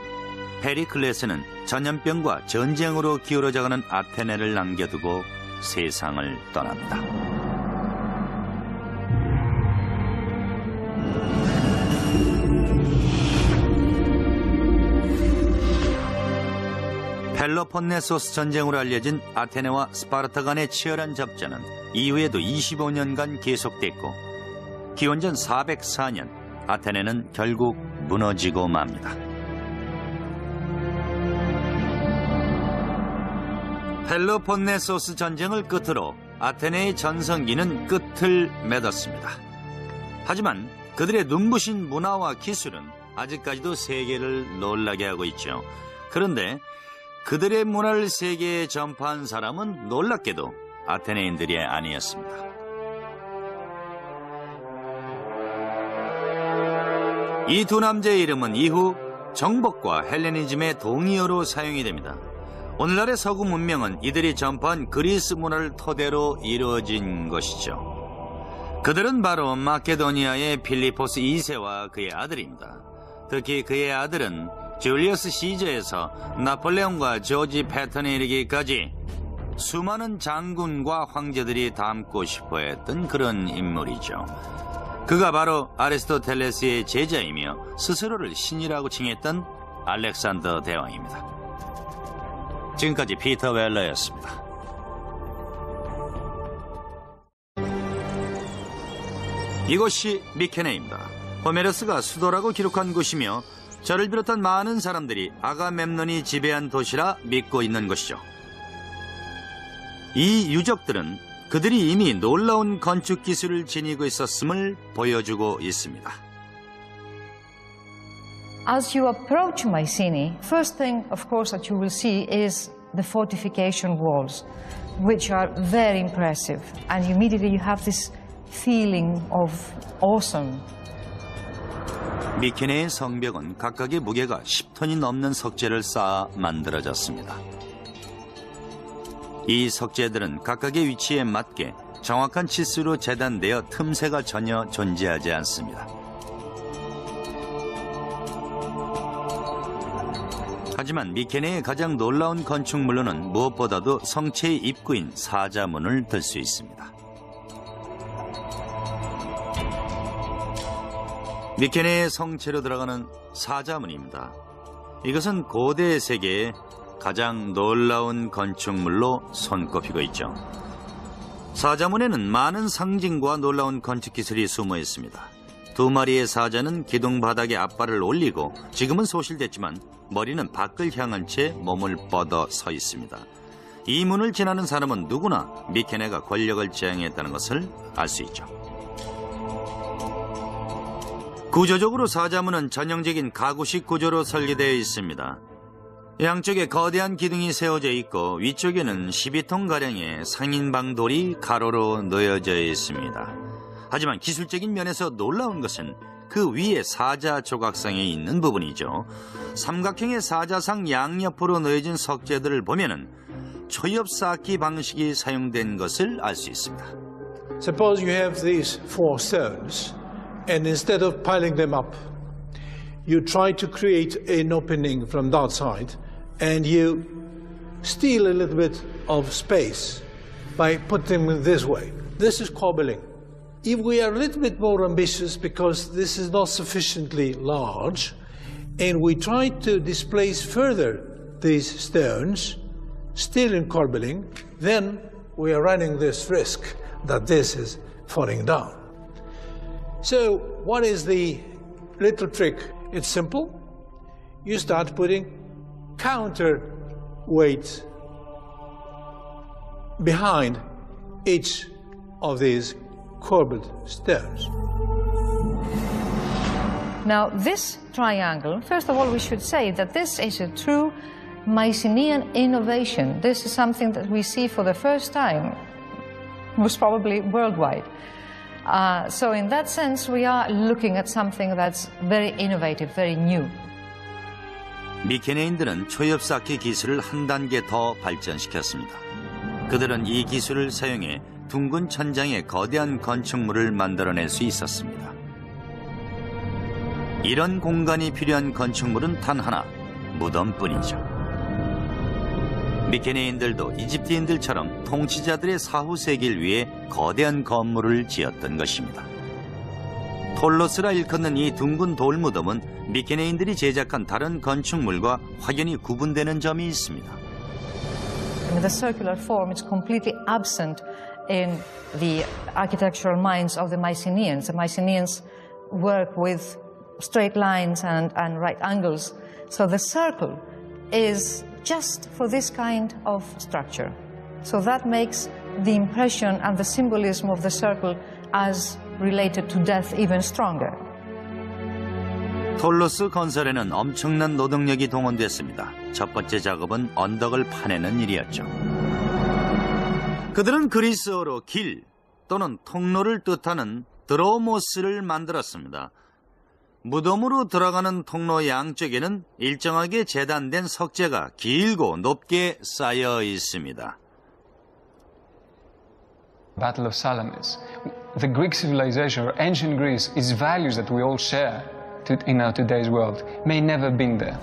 페리클레스는 전염병과 전쟁으로 기울어져가는 아테네를 남겨두고 세상을 떠납니다. 펠로폰네소스 전쟁으로 알려진 아테네와 스파르타 간의 치열한 접전은 이후에도 25년간 계속됐고 기원전 404년 아테네는 결국 무너지고 맙니다. 펠로폰네소스 전쟁을 끝으로 아테네의 전성기는 끝을 맺었습니다. 하지만 그들의 눈부신 문화와 기술은 아직까지도 세계를 놀라게 하고 있죠. 그런데 그들의 문화를 세계에 전파한 사람은 놀랍게도 아테네인들이 아니었습니다. 이 두 남자의 이름은 이후 정복과 헬레니즘의 동의어로 사용이 됩니다. 오늘날의 서구 문명은 이들이 전파한 그리스 문화를 토대로 이루어진 것이죠. 그들은 바로 마케도니아의 필리포스 2세와 그의 아들입니다. 특히 그의 아들은 줄리어스 시저에서 나폴레옹과 조지 패턴에 이르기까지 수많은 장군과 황제들이 닮고 싶어했던 그런 인물이죠. 그가 바로 아리스토텔레스의 제자이며 스스로를 신이라고 칭했던 알렉산더 대왕입니다. 지금까지 피터 웰러였습니다. 이곳이 미케네입니다. 호메로스가 수도라고 기록한 곳이며 저를 비롯한 많은 사람들이 아가멤논이 지배한 도시라 믿고 있는 것이죠. 이 유적들은 그들이 이미 놀라운 건축 기술을 지니고 있었음을 보여주고 있습니다. As you approach Mycenae, first thing, of course, that you will see is the fortification walls, which are very impressive. And immediately you have this feeling of awesome. 미케네의 성벽은 각각의 무게가 10톤이 넘는 석재를 쌓아 만들어졌습니다. 이 석재들은 각각의 위치에 맞게 정확한 치수로 재단되어 틈새가 전혀 존재하지 않습니다. 하지만 미케네의 가장 놀라운 건축물로는 무엇보다도 성체의 입구인 사자문을 들 수 있습니다. 미케네의 성체로 들어가는 사자문입니다. 이것은 고대 세계의 가장 놀라운 건축물로 손꼽히고 있죠. 사자문에는 많은 상징과 놀라운 건축 기술이 숨어 있습니다. 두 마리의 사자는 기둥 바닥에 앞발을 올리고 지금은 소실됐지만 머리는 밖을 향한 채 몸을 뻗어 서 있습니다. 이 문을 지나는 사람은 누구나 미케네가 권력을 지향했다는 것을 알 수 있죠. 구조적으로 사자문은 전형적인 가구식 구조로 설계되어 있습니다. 양쪽에 거대한 기둥이 세워져 있고 위쪽에는 12톤가량의 상인방돌이 가로로 놓여져 있습니다. 하지만 기술적인 면에서 놀라운 것은 그 위에 사자 조각상에 있는 부분이죠. 삼각형의 사자상 양옆으로 놓여진 석재들을 보면은 초엽 쌓기 방식이 사용된 것을 알 수 있습니다. Suppose you have these four stones, and instead of piling them up, you try to create an opening from that side, and you steal a little bit of space by putting them this way. This is cobbling. If we are a little bit more ambitious because this is not sufficiently large, and we try to displace further these stones, still in cobbling, then we are running this risk that this is falling down. So what is the little trick? It's simple. You start putting counterweight behind each of these corbelled stones. Now, this triangle, first of all, we should say that this is a true Mycenaean innovation. This is something that we see for the first time, most probably worldwide. So in that sense, we are looking at something that's very innovative, very new. 미케네인들은 초엽 쌓기 기술을 한 단계 더 발전시켰습니다. 그들은 이 기술을 사용해 둥근 천장에 거대한 건축물을 만들어낼 수 있었습니다. 이런 공간이 필요한 건축물은 단 하나, 무덤뿐이죠. 미케네인들도 이집트인들처럼 통치자들의 사후 세기를 위해 거대한 건물을 지었던 것입니다. 톨로스라 일컫는 이 둥근 돌무덤은 미케네인들이 제작한 다른 건축물과 확연히 구분되는 점이 있습니다. The circular form is completely absent in the architectural minds of the Mycenaeans. The Mycenaeans work with straight lines and right angles. So the circle is just for this kind of structure. So that makes the impression and the symbolism of the circle as related to death even stronger. 톨로스 건설에는 엄청난 노동력이 동원됐습니다. 첫 번째 작업은 언덕을 파내는 일이었죠. 그들은 그리스어로 길 또는 통로를 뜻하는 드로모스를 만들었습니다. 무덤으로 들어가는 통로 양쪽에는 일정하게 재단된 석재가 길고 높게 쌓여 있습니다. Battle of Salamis. The Greek civilization or ancient Greece is values that we all share in our today's world. May never been there.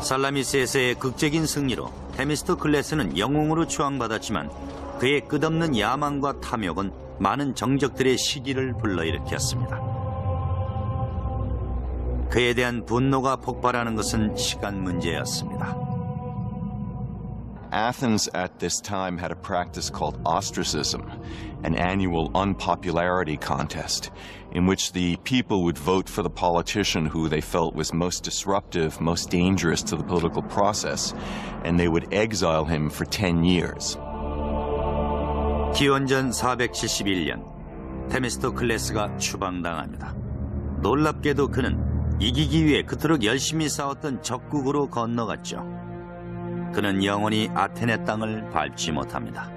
살라미스에서의 극적인 승리로 테미스토클레스는 영웅으로 추앙받았지만 그의 끝없는 야망과 탐욕은 많은 정적들의 시기를 불러일으켰습니다. 그에 대한 분노가 폭발하는 것은 시간 문제였습니다. Athens at this time had a practice called ostracism, an annual unpopularity contest in which the people would vote for the politician who they felt was most disruptive, most dangerous to the political process, and they would exile him for 10 years. 기원전 471년, 테미스토클레스가 추방당합니다. 놀랍게도 그는 이기기 위해 그토록 열심히 싸웠던 적국으로 건너갔죠. 그는 영원히 아테네 땅을 밟지 못합니다.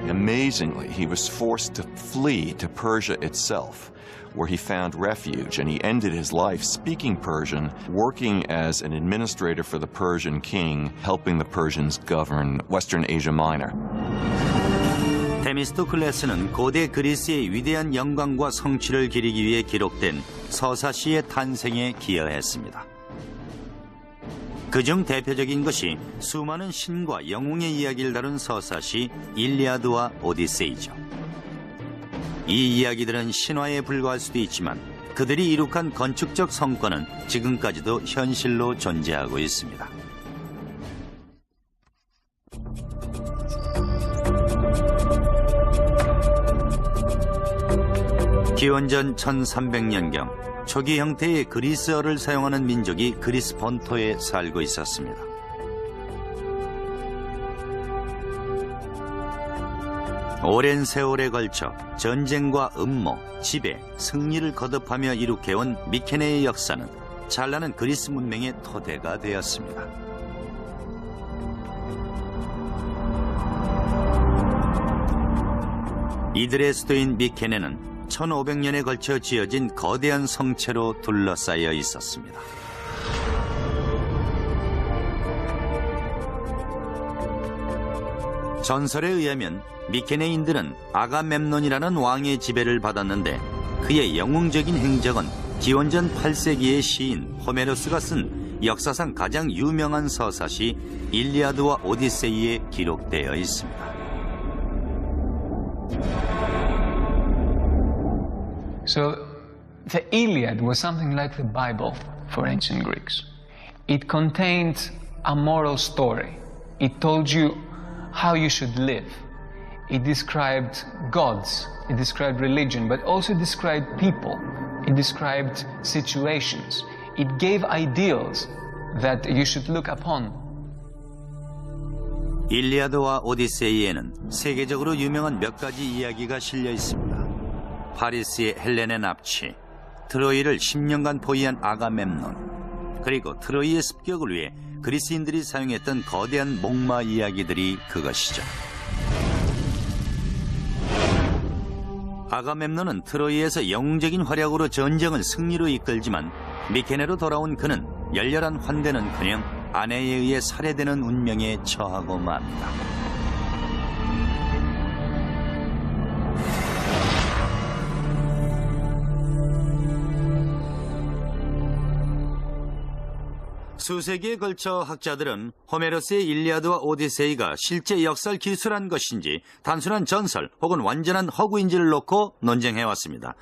Amazingly, he was forced to flee to Persia itself, where he found refuge, and he ended his life speaking Persian, working as an administrator for the Persian king, helping the Persians govern Western Asia Minor. 테미스토클레스는 고대 그리스의 위대한 영광과 성취를 기리기 위해 기록된 서사시의 탄생에 기여했습니다. 그중 대표적인 것이 수많은 신과 영웅의 이야기를 다룬 서사시 일리아드와 오디세이죠. 이 이야기들은 신화에 불과할 수도 있지만 그들이 이룩한 건축적 성과는 지금까지도 현실로 존재하고 있습니다. 기원전 1300년경 초기 형태의 그리스어를 사용하는 민족이 그리스 본토에 살고 있었습니다. 오랜 세월에 걸쳐 전쟁과 음모, 지배, 승리를 거듭하며 이룩해온 미케네의 역사는 찬란한 그리스 문명의 토대가 되었습니다. 이들의 수도인 미케네는 1500년에 걸쳐 지어진 거대한 성체로 둘러싸여 있었습니다. 전설에 의하면 미케네인들은 아가멤논이라는 왕의 지배를 받았는데 그의 영웅적인 행적은 기원전 8세기의 시인 호메로스가 쓴 역사상 가장 유명한 서사시 일리아드와 오디세이에 기록되어 있습니다. So the Iliad was something like the Bible for ancient Greeks. It contained a moral story. It told you how you should live. It described gods, it described religion, but also described people. It described situations. It gave ideals that you should look upon. 일리아드와 오디세이에는 세계적으로 유명한 몇 가지 이야기가 실려 있습니다. 파리스의 헬렌의 납치, 트로이를 10년간 포위한 아가멤논, 그리고 트로이의 습격을 위해 그리스인들이 사용했던 거대한 목마 이야기들이 그것이죠. 아가멤논은 트로이에서 영웅적인 활약으로 전쟁을 승리로 이끌지만 미케네로 돌아온 그는 열렬한 환대는커녕 아내에 의해 살해되는 운명에 처하고 맙니다. 수세기에 걸쳐 학자들은 호메로스의 일리아드와 오디세이가 실제 역사를 기술한 것인지 단순한 전설 혹은 완전한 허구인지를 놓고 논쟁해왔습니다.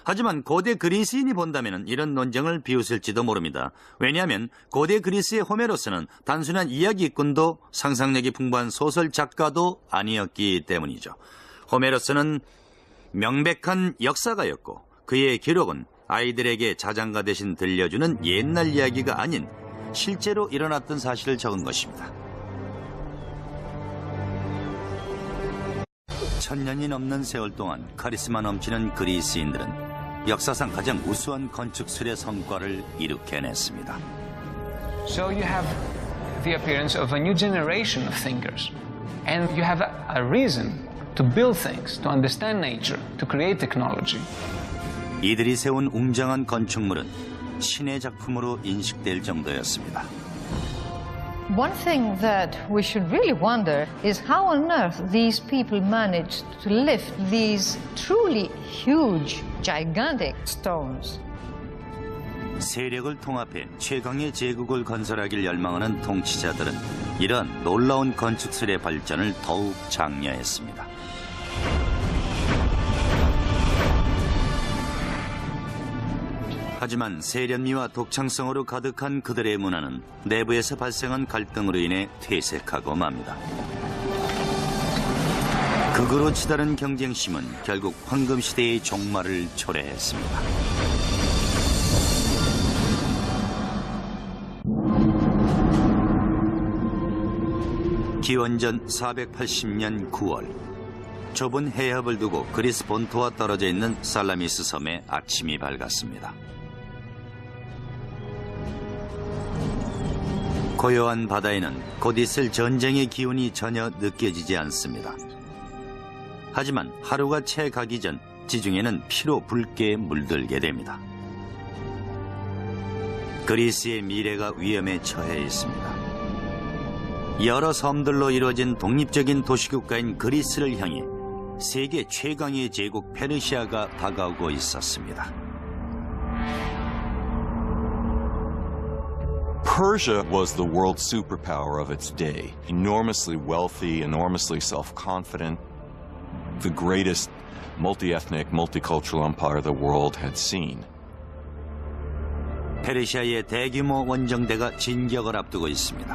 하지만 고대 그리스인이 본다면 이런 논쟁을 비웃을지도 모릅니다. 왜냐하면 고대 그리스의 호메로스는 단순한 이야기꾼도 상상력이 풍부한 소설 작가도 아니었기 때문이죠. 호메로스는 명백한 역사가였고 그의 기록은 아이들에게 자장가 대신 들려주는 옛날 이야기가 아닌 실제로 일어났던 사실을 적은 것입니다. 1000년이 넘는 세월 동안 카리스마 넘치는 그리스인들은 역사상 가장 우수한 건축술의 성과를 이룩해냈습니다. So you have the appearance of a new generation of thinkers. And you have a reason to build things, to understand nature, to create technology. 이들이 세운 웅장한 건축물은 신의 작품으로 인식될 정도였습니다. One thing that we should really wonder is how on earth these people managed to lift these truly huge, gigantic stones. 세력을 통합해 최강의 제국을 건설하길 열망하는 통치자들은 이러한 놀라운 건축술의 발전을 더욱 장려했습니다. 하지만 세련미와 독창성으로 가득한 그들의 문화는 내부에서 발생한 갈등으로 인해 퇴색하고 맙니다. 극으로 치달은 경쟁심은 결국 황금시대의 종말을 초래했습니다. 기원전 480년 9월 좁은 해협을 두고 그리스 본토와 떨어져 있는 살라미스 섬에 아침이 밝았습니다. 고요한 바다에는 곧 있을 전쟁의 기운이 전혀 느껴지지 않습니다. 하지만 하루가 채 가기 전 지중해는 피로 붉게 물들게 됩니다. 그리스의 미래가 위험에 처해 있습니다. 여러 섬들로 이루어진 독립적인 도시국가인 그리스를 향해 세계 최강의 제국 페르시아가 다가오고 있었습니다. Persia was the world superpower of its day. Enormously wealthy, enormously self-confident, the greatest multi-ethnic, multicultural empire the world had seen. 페르시아의 대규모 원정대가 진격을 앞두고 있습니다.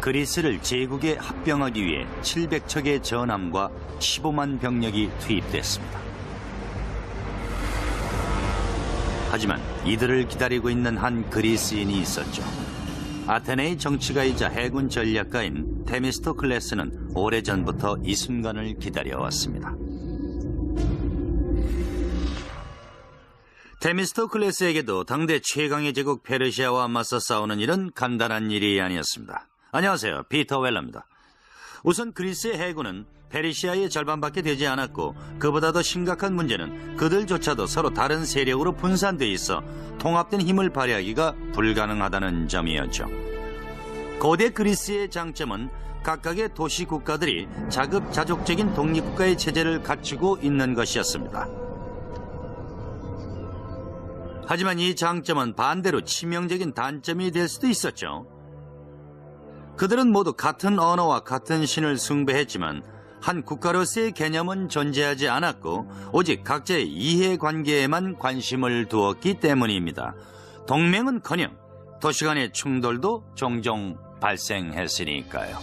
그리스를 제국에 합병하기 위해 700척의 전함과 15만 병력이 투입됐습니다. 하지만 이들을 기다리고 있는 한 그리스인이 있었죠. 아테네의 정치가이자 해군 전략가인 테미스토클레스는 오래전부터 이 순간을 기다려왔습니다. 테미스토클레스에게도 당대 최강의 제국 페르시아와 맞서 싸우는 일은 간단한 일이 아니었습니다. 안녕하세요, 피터 웰러입니다. 우선 그리스의 해군은 페르시아의 절반밖에 되지 않았고 그보다 더 심각한 문제는 그들조차도 서로 다른 세력으로 분산돼 있어 통합된 힘을 발휘하기가 불가능하다는 점이었죠. 고대 그리스의 장점은 각각의 도시 국가들이 자급자족적인 독립국가의 체제를 갖추고 있는 것이었습니다. 하지만 이 장점은 반대로 치명적인 단점이 될 수도 있었죠. 그들은 모두 같은 언어와 같은 신을 숭배했지만 한 국가로서의 개념은 존재하지 않았고 오직 각자의 이해관계에만 관심을 두었기 때문입니다. 동맹은커녕 도시 간의 충돌도 종종 발생했으니까요.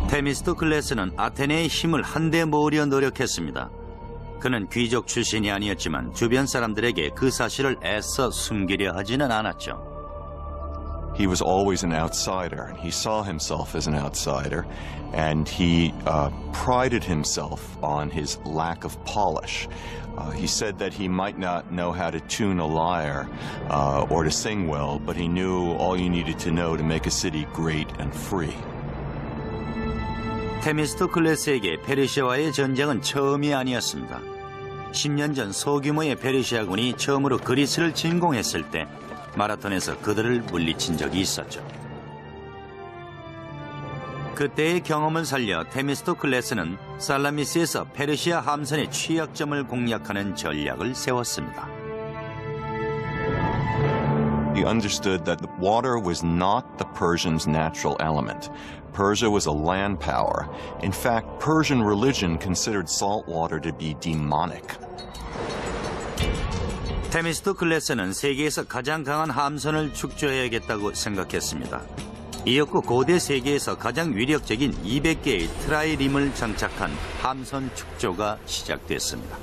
테미스토클레스는 아테네의 힘을 한데 모으려 노력했습니다. 그는 귀족 출신이 아니었지만 주변 사람들에게 그 사실을 애써 숨기려 하지는 않았죠. He was always an outsider, and he saw himself as an outsider, and he prided himself on his lack of polish. He said that he might not know how to tune a lyre or to sing well, but he knew all you needed to know to make a city great and free. 테미스토클레스에게 페르시아와의 전쟁은 처음이 아니었습니다. 10년 전 소규모의 페르시아군이 처음으로 그리스를 침공했을 때 마라톤에서 그들을 물리친 적이 있었죠. 그때의 경험을 살려 테미스토클레스는 살라미스에서 페르시아 함선의 취약점을 공략하는 전략을 세웠습니다. He understood that the water was not the Persians' natural element. Persia was a land power. In fact, Persian religion considered salt water to be demonic. 테미스토클레스는 세계에서 가장 강한 함선을 축조해야겠다고 생각했습니다. 이었고 고대 세계에서 가장 위력적인 200개의 트라이림을 장착한 함선 축조가 시작됐습니다.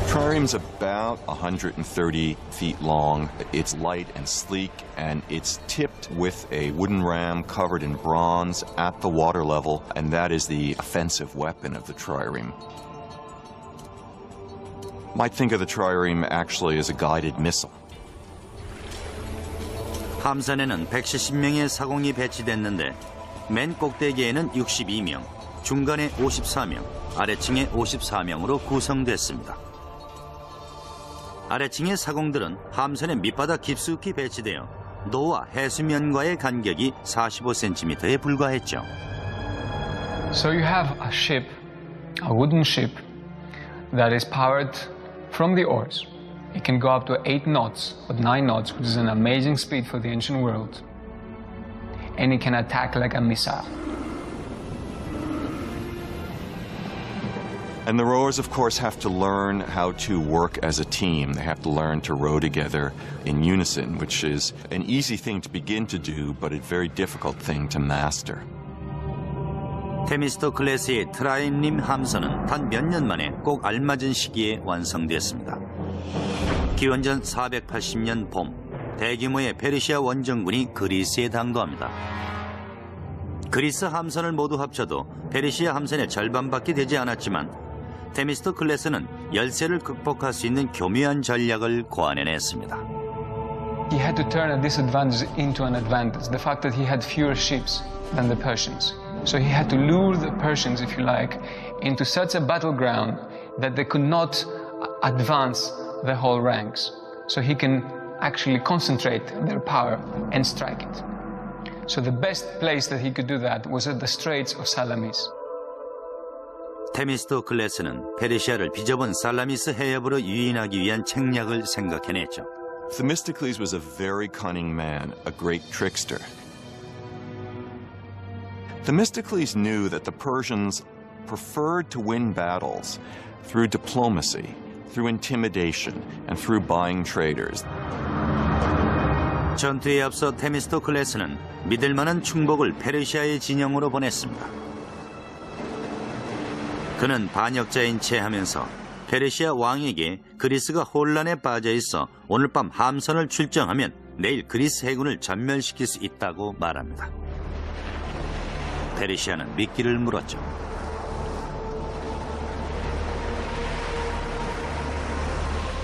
Trireme's about 130 feet long. It's light and sleek, and it's tipped with a wooden ram covered in bronze at the water level, and that is the offensive weapon of the trireme. Might think of the trireme actually as a guided missile. 함선에는 170명의 사공이 배치됐는데 맨 꼭대기에는 62명, 중간에 54명, 아래층에 54명으로 구성됐습니다. 아래층의 사공들은 함선의 밑바닥 깊숙이 배치되어 노와 해수면과의 간격이 45cm에 불과했죠. So you have a ship, a wooden ship, that is powered from the oars. It can go up to 8 knots, but 9 knots, which is an amazing speed for the ancient world. And it can attack like a missile. And the rowers, of course, have to learn how to work as a team. They have to learn to row together in unison, which is an easy thing to begin to do, but a very difficult thing to master. 테미스토클레스의 트라임림 함선은 단 몇 년 만에 꼭 알맞은 시기에 완성됐습니다. 기원전 480년 봄, 대규모의 페르시아 원정군이 그리스에 당도합니다. 그리스 함선을 모두 합쳐도 페르시아 함선의 절반밖에 되지 않았지만 테미스토클레스는 열세를 극복할 수 있는 교묘한 전략을 고안해냈습니다. He had to turn a disadvantage into an advantage. The fact that he had fewer ships than the Persians. So he had to lure the Persians, if you like, into such a battleground that they could not advance the whole ranks. So he can actually concentrate their power and strike it. So the best place that he could do that was at the Straits of Salamis. 테미스토클레스는 페르시아를 비좁은 살라미스 해협으로 유인하기 위한 책략을 생각해냈죠. Themistocles was a very cunning man, a great trickster. Themistocles knew that the Persians preferred to win battles through diplomacy, through intimidation, and through buying traders. 전투에 앞서 테미스토클레스는 믿을 만한 충복을 페르시아의 진영으로 보냈습니다. 그는 반역자인 채 하면서 페르시아 왕에게 그리스가 혼란에 빠져 있어 오늘 밤 함선을 출정하면 내일 그리스 해군을 전멸시킬 수 있다고 말합니다. 페르시아는 미끼를 물었죠.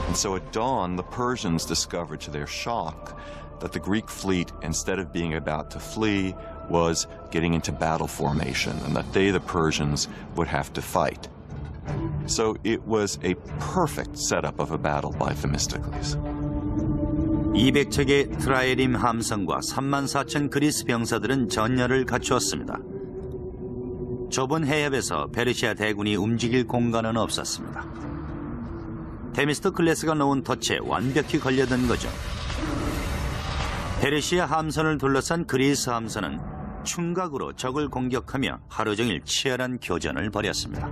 And so at dawn, the Persians discovered to their shock that the Greek fleet, instead of being about to flee, was getting into battle formation, and that they, the Persians, would have to fight. So it was a perfect setup of a battle by Themistocles. 200척의 트라이림 함선과 34,000 그리스 병사들은 전열을 갖추었습니다. 좁은 해협에서 페르시아 대군이 움직일 공간은 없었습니다. 테미스토클레스가 놓은 덫에 완벽히 걸려든 거죠. 페르시아 함선을 둘러싼 그리스 함선은 충각으로 적을 공격하며 하루 종일 치열한 교전을 벌였습니다.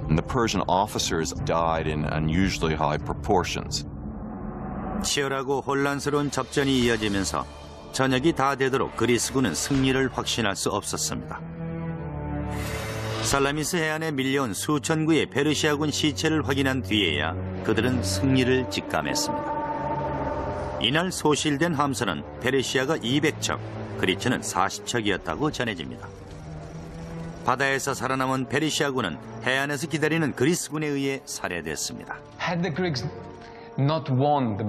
And the Persian officers died in unusually high proportions. 치열하고 혼란스러운 접전이 이어지면서 저녁이 다 되도록 그리스군은 승리를 확신할 수 없었습니다. 살라미스 해안에 밀려온 수천 구의 페르시아군 시체를 확인한 뒤에야 그들은 승리를 직감했습니다. 이날 소실된 함선은 페르시아가 200척, 그리스는 40척이었다고 전해집니다. 바다에서 살아남은 페르시아군은 해안에서 기다리는 그리스군에 의해 살해됐습니다. Had the Greeks not won the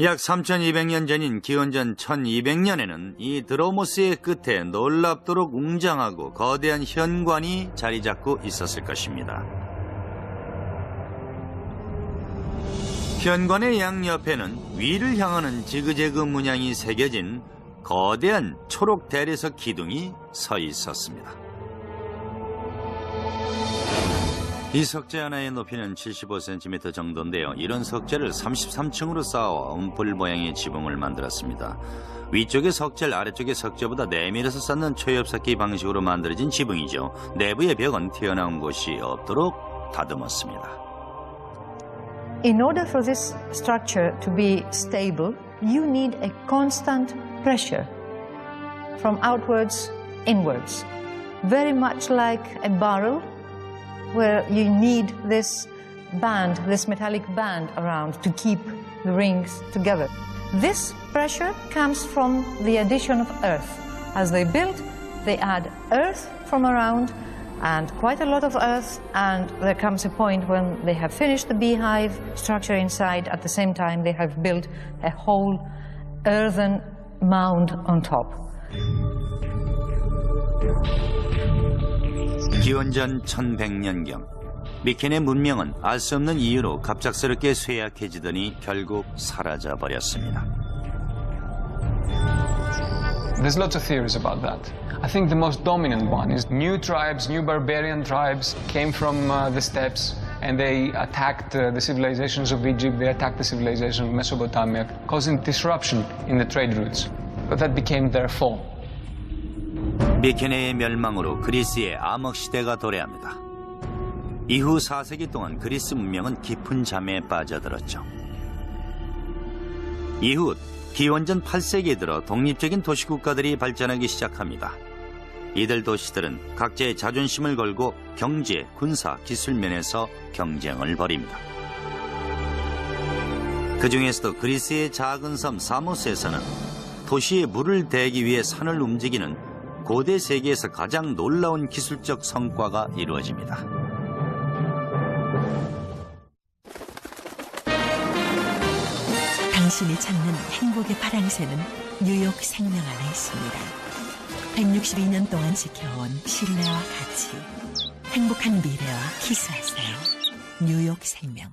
약 3200년 전인 기원전 1200년에는 이 드로모스의 끝에 놀랍도록 웅장하고 거대한 현관이 자리 잡고 있었을 것입니다. 현관의 양옆에는 위를 향하는 지그재그 문양이 새겨진 거대한 초록 대리석 기둥이 서 있었습니다. 이 석재 하나의 높이는 75cm 정도인데요. 이런 석재를 33층으로 쌓아 움풀 모양의 지붕을 만들었습니다. 위쪽의 석재, 아래쪽의 석재보다 내밀어서 쌓는 초엽쌓기 방식으로 만들어진 지붕이죠. 내부의 벽은 튀어나온 곳이 없도록 다듬었습니다. In order for this structure to be stable, you need a constant pressure from outwards inwards, very much like a barrel where you need this band, this metallic band around to keep the rings together. This pressure comes from the addition of earth. As they build, they add earth from around and quite a lot of earth, and there comes a point when they have finished the beehive structure inside. At the same time, they have built a whole earthen mound on top. 기원전 1100년경 미켄의 문명은 알 수 없는 이유로 갑작스럽게 쇠약해지더니 결국 사라져 버렸습니다. There's lots of theories about that. I think the most dominant one is new tribes, new barbarian tribes came from the steppes and they attacked the civilizations of Egypt, they attacked the civilization of Mesopotamia, causing disruption in the trade routes. But that became their fall. 미케네의 멸망으로 그리스의 암흑시대가 도래합니다. 이후 4세기 동안 그리스 문명은 깊은 잠에 빠져들었죠. 이후 기원전 8세기에 들어 독립적인 도시국가들이 발전하기 시작합니다. 이들 도시들은 각자의 자존심을 걸고 경제, 군사, 기술 면에서 경쟁을 벌입니다. 그 중에서도 그리스의 작은 섬 사모스에서는 도시에 물을 대기 위해 산을 움직이는 고대 세계에서 가장 놀라운 기술적 성과가 이루어집니다. 당신이 찾는 행복의 파랑새는 뉴욕 생명 안에 있습니다. 162년 동안 지켜온 신뢰와 가치, 행복한 미래와 키스하세요. 뉴욕 생명.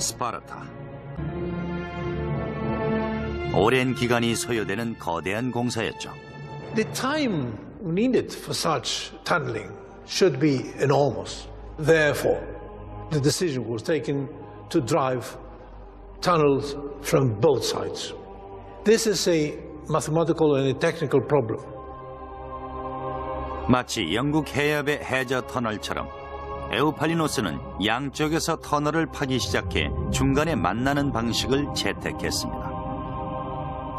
스파르타. 오랜 기간이 소요되는 거대한 공사였죠. The time needed for such tunneling should be enormous. Therefore, the decision was taken to drive tunnels from both sides. This is a mathematical and a technical problem. 마치 영국 해협의 해저 터널처럼 에우팔리노스는 양쪽에서 터널을 파기 시작해 중간에 만나는 방식을 채택했습니다.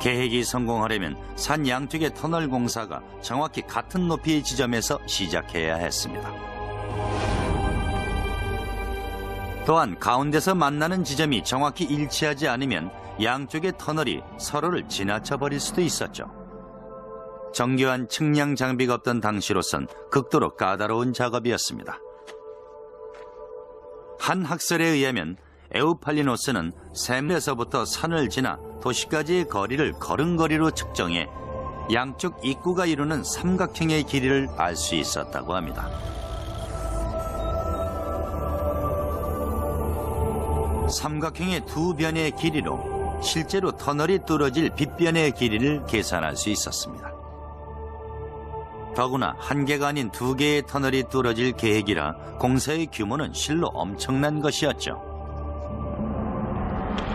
계획이 성공하려면 산 양쪽의 터널 공사가 정확히 같은 높이의 지점에서 시작해야 했습니다. 또한 가운데서 만나는 지점이 정확히 일치하지 않으면 양쪽의 터널이 서로를 지나쳐 버릴 수도 있었죠. 정교한 측량 장비가 없던 당시로선 극도로 까다로운 작업이었습니다. 한 학설에 의하면 에우팔리노스는 샘에서부터 산을 지나 도시까지의 거리를 걸음걸이로 측정해 양쪽 입구가 이루는 삼각형의 길이를 알 수 있었다고 합니다. 삼각형의 두 변의 길이로 실제로 터널이 뚫어질 빗변의 길이를 계산할 수 있었습니다. 더구나 한 개가 아닌 두 개의 터널이 뚫어질 계획이라 공사의 규모는 실로 엄청난 것이었죠.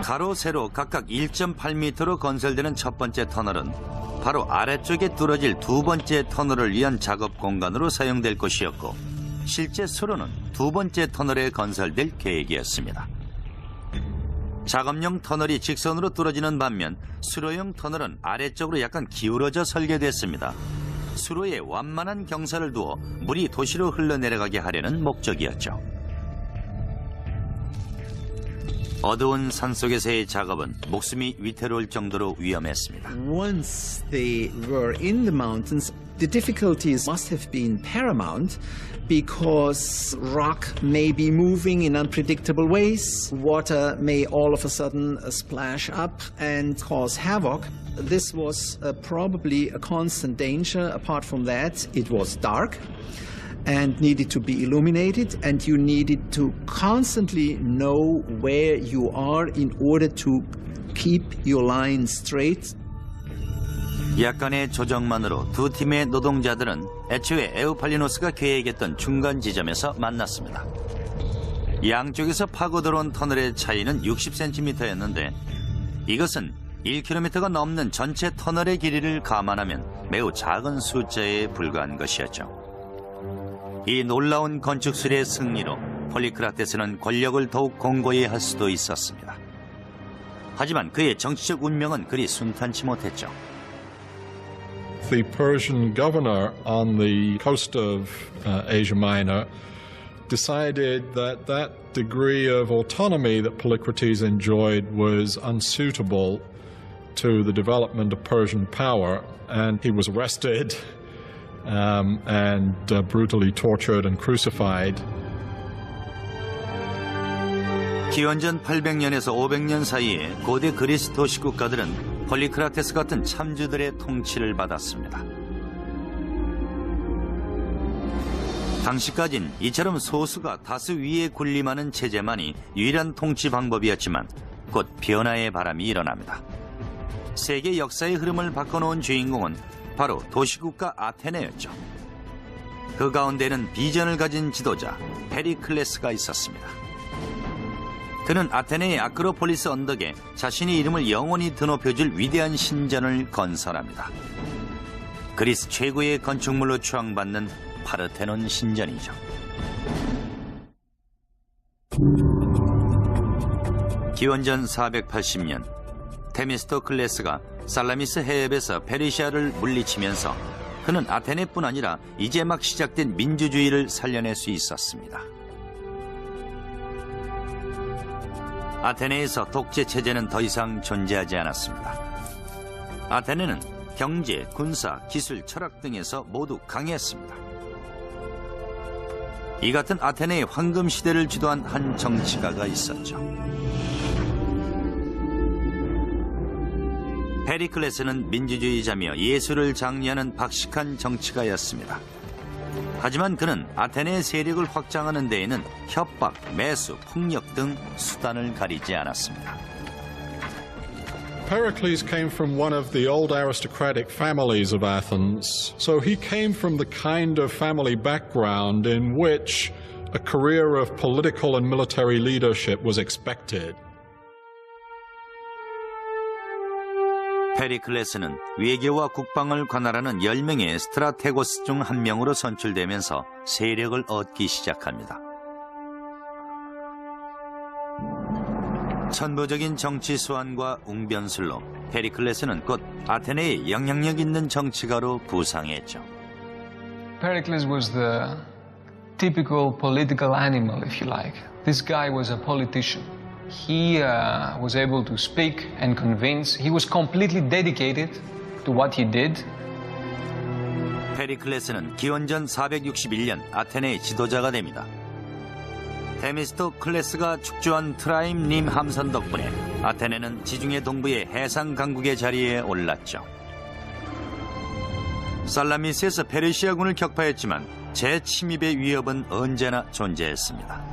가로, 세로 각각 1.8m로 건설되는 첫 번째 터널은 바로 아래쪽에 뚫어질 두 번째 터널을 위한 작업 공간으로 사용될 것이었고, 실제 수로는 두 번째 터널에 건설될 계획이었습니다. 작업용 터널이 직선으로 뚫어지는 반면 수로용 터널은 아래쪽으로 약간 기울어져 설계됐습니다. 수로에 완만한 경사를 두어 물이 도시로 흘러내려가게 하려는 목적이었죠. 어두운 산속에서의 작업은 목숨이 위태로울 정도로 위험했습니다. Once they were in the mountains, the difficulties must have been paramount because rock may be moving in unpredictable ways. Water may all of a sudden splash up and cause havoc. This was probably a constant danger. Apart from that, it was dark and needed to be illuminated, and you needed to constantly know where you are in order to keep your line straight. 약간의 조정만으로 두 팀의 노동자들은 애초에 에우팔리노스가 계획했던 중간 지점에서 만났습니다. 양쪽에서 파고 들어온 터널의 차이는 60cm였는데 이것은 1km가 넘는 전체 터널의 길이를 감안하면 매우 작은 숫자에 불과한 것이었죠. 이 놀라운 건축술의 승리로 폴리크라테스는 권력을 더욱 공고히 할 수도 있었습니다. 하지만 그의 정치적 운명은 그리 순탄치 못했죠. The Persian governor on the coast of Asia Minor decided that that degree of autonomy that Polycrates enjoyed was unsuitable to the development of Persian power, and he was arrested and brutally tortured and crucified. 기원전 800년에서 500년 사이에 고대 그리스 도시 국가들은 폴리크라테스 같은 참주들의 통치를 받았습니다. 당시까진 이처럼 소수가 다수 위에 군림하는 체제만이 유일한 통치 방법이었지만 곧 변화의 바람이 일어납니다. 세계 역사의 흐름을 바꿔놓은 주인공은 바로 도시국가 아테네였죠. 그 가운데는 비전을 가진 지도자 페리클레스가 있었습니다. 그는 아테네의 아크로폴리스 언덕에 자신의 이름을 영원히 드높여줄 위대한 신전을 건설합니다. 그리스 최고의 건축물로 추앙받는 파르테논 신전이죠. 기원전 480년 테미스토클레스가 살라미스 해협에서 페르시아를 물리치면서 그는 아테네뿐 아니라 이제 막 시작된 민주주의를 살려낼 수 있었습니다. 아테네에서 독재 체제는 더 이상 존재하지 않았습니다. 아테네는 경제, 군사, 기술, 철학 등에서 모두 강했습니다. 이 같은 아테네의 황금 시대를 주도한 한 정치가가 있었죠. 페리클레스는 민주주의자며 예술을 장려하는 박식한 정치가였습니다. 하지만 그는 아테네의 세력을 확장하는 데에는 협박, 매수, 폭력 등 수단을 가리지 않았습니다. Pericles came from one of the old aristocratic families of Athens, so he came from the kind of family background in which a career of political and military leadership was expected. 페리클레스는 외교와 국방을 관할하는 10명의 스트라테고스 중 한 명으로 선출되면서 세력을 얻기 시작합니다. 천부적인 정치 수완과 웅변술로 페리클레스는 곧 아테네의 영향력 있는 정치가로 부상했죠. Pericles was the typical political animal, if you like. This guy was a politician. He was able to speak and convince. He was completely dedicated to what he did. 페리클레스는 기원전 461년 아테네의 지도자가 됩니다. 데미스토클레스가 축조한 트라임림 함선 덕분에 아테네는 지중해 동부의 해상 강국의 자리에 올랐죠. 살라미스에서 페르시아군을 격파했지만 재침입의 위협은 언제나 존재했습니다.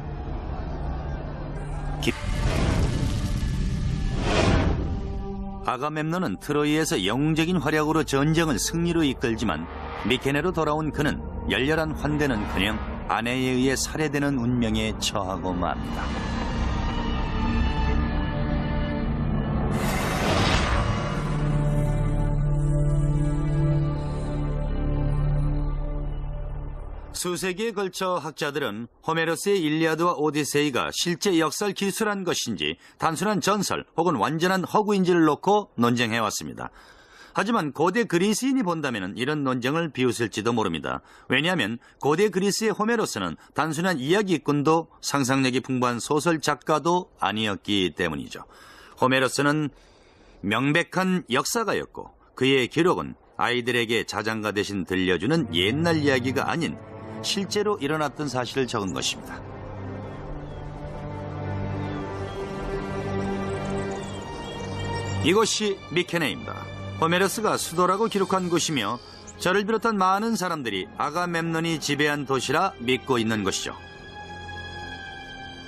아가멤논은 트로이에서 영웅적인 활약으로 전쟁을 승리로 이끌지만 미케네로 돌아온 그는 열렬한 환대는커녕 아내에 의해 살해되는 운명에 처하고 맙니다. 수세기에 걸쳐 학자들은 호메로스의 일리아드와 오디세이가 실제 역사를 기술한 것인지 단순한 전설 혹은 완전한 허구인지를 놓고 논쟁해왔습니다. 하지만 고대 그리스인이 본다면 이런 논쟁을 비웃을지도 모릅니다. 왜냐하면 고대 그리스의 호메로스는 단순한 이야기꾼도 상상력이 풍부한 소설 작가도 아니었기 때문이죠. 호메로스는 명백한 역사가였고 그의 기록은 아이들에게 자장가 대신 들려주는 옛날 이야기가 아닌 실제로 일어났던 사실을 적은 것입니다. 이곳이 미케네입니다. 호메로스가 수도라고 기록한 곳이며 저를 비롯한 많은 사람들이 아가멤논이 지배한 도시라 믿고 있는 것이죠.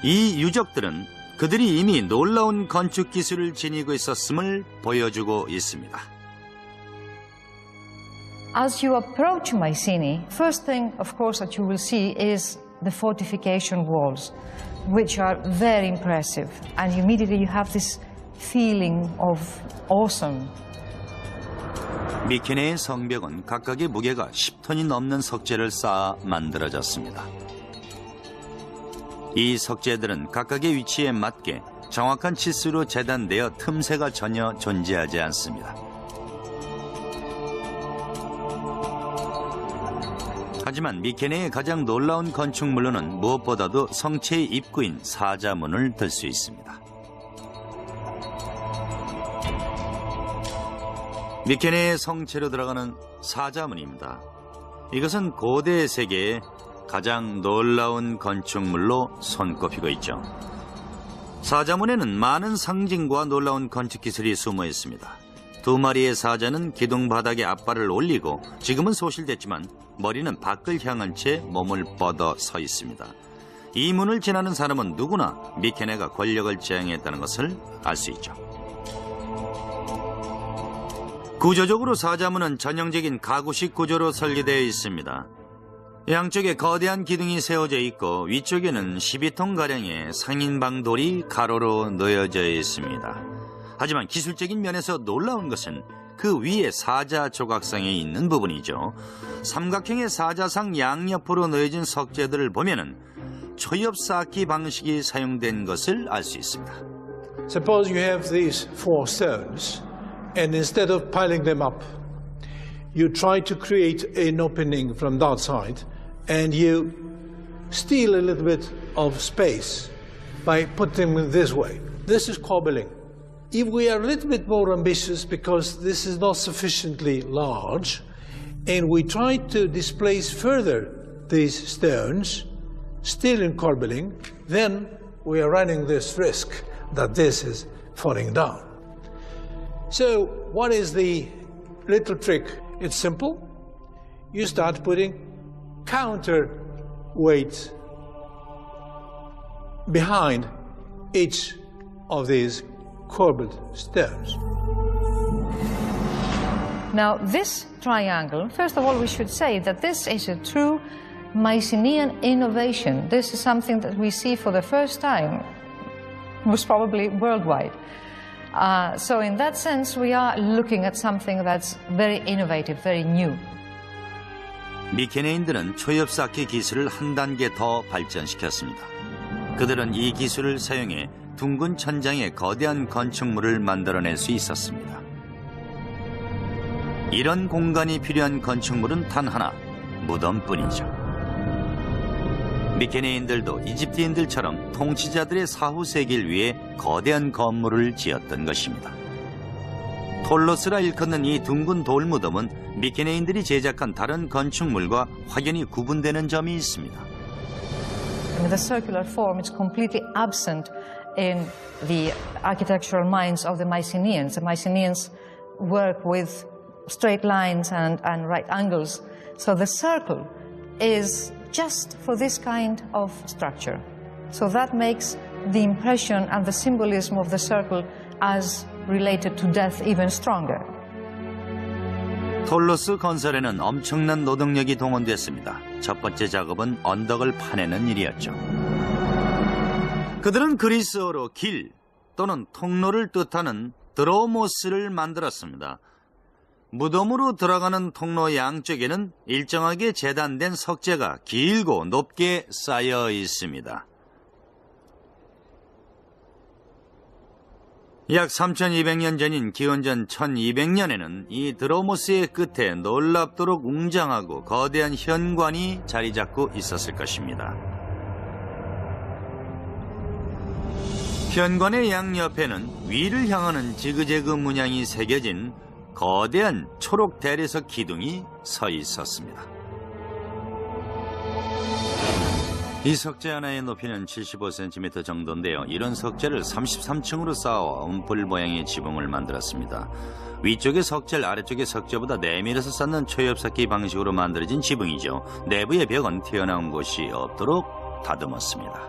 이 유적들은 그들이 이미 놀라운 건축 기술을 지니고 있었음을 보여주고 있습니다. As you approach Mycenae, first thing, of course, that you will see is the fortification walls, which are very impressive. And immediately you have this feeling of awesome. 미케네의 성벽은 각각의 무게가 10톤이 넘는 석재를 쌓아 만들어졌습니다. 이 석재들은 각각의 위치에 맞게 정확한 치수로 재단되어 틈새가 전혀 존재하지 않습니다. 하지만 미케네의 가장 놀라운 건축물로는 무엇보다도 성체의 입구인 사자문을 들 수 있습니다. 미케네의 성체로 들어가는 사자문입니다. 이것은 고대 세계의 가장 놀라운 건축물로 손꼽히고 있죠. 사자문에는 많은 상징과 놀라운 건축 기술이 숨어 있습니다. 두 마리의 사자는 기둥 바닥에 앞발을 올리고 지금은 소실됐지만 머리는 밖을 향한 채 몸을 뻗어 서 있습니다. 이 문을 지나는 사람은 누구나 미케네가 권력을 지향했다는 것을 알 수 있죠. 구조적으로 사자문은 전형적인 가구식 구조로 설계되어 있습니다. 양쪽에 거대한 기둥이 세워져 있고 위쪽에는 12톤가량의 상인방 돌이 가로로 놓여져 있습니다. 하지만 기술적인 면에서 놀라운 것은 그 위에 사자 조각상에 있는 부분이죠. 삼각형의 사자상 양옆으로 놓여진 석재들을 보면은 초엽 쌓기 방식이 사용된 것을 알 수 있습니다. Suppose you have these four stones, and instead of piling them up, you try to create an opening from that side, and you steal a little bit of space by putting them this way. This is cobbling. If we are a little bit more ambitious because this is not sufficiently large, and we try to displace further these stones, still in cobbling, then we are running this risk that this is falling down. So what is the little trick? It's simple. You start putting counterweight behind each of these corbelled stones. Now, this triangle, first of all, we should say that this is a true Mycenaean innovation. This is something that we see for the first time, most probably worldwide. So in that sense, we are looking at something that's very innovative, very new. 미케네인들은 초엽 쌓기 기술을 한 단계 더 발전시켰습니다. 그들은 이 기술을 사용해 둥근 천장에 거대한 건축물을 만들어낼 수 있었습니다. 이런 공간이 필요한 건축물은 단 하나, 무덤뿐이죠. 미케네인들도 이집트인들처럼 통치자들의 사후 세기를 위해 거대한 건물을 지었던 것입니다. 톨로스라 일컫는 이 둥근 돌무덤은 미케네인들이 제작한 다른 건축물과 확연히 구분되는 점이 있습니다. The circular form is completely absent in the architectural minds of the Mycenaeans. The Mycenaeans work with straight lines and right angles. So the circle is just for this kind of structure. So that makes the impression and the symbolism of the circle as related to death even stronger. 톨로스 건설에는 엄청난 노동력이 동원됐습니다. 첫 번째 작업은 언덕을 파내는 일이었죠. 그들은 그리스어로 길 또는 통로를 뜻하는 드로모스를 만들었습니다. 무덤으로 들어가는 통로 양쪽에는 일정하게 재단된 석재가 길고 높게 쌓여 있습니다. 약 3200년 전인 기원전 1200년에는 이 드로모스의 끝에 놀랍도록 웅장하고 거대한 현관이 자리 잡고 있었을 것입니다. 현관의 양옆에는 위를 향하는 지그재그 문양이 새겨진 거대한 초록 대리석 기둥이 서 있었습니다. 이 석재 하나의 높이는 75cm 정도인데요. 이런 석재를 33층으로 쌓아 움풀 모양의 지붕을 만들었습니다. 위쪽의 석재를 아래쪽의 석재보다 내밀어서 쌓는 초엽 쌓기 방식으로 만들어진 지붕이죠. 내부의 벽은 튀어나온 곳이 없도록 다듬었습니다.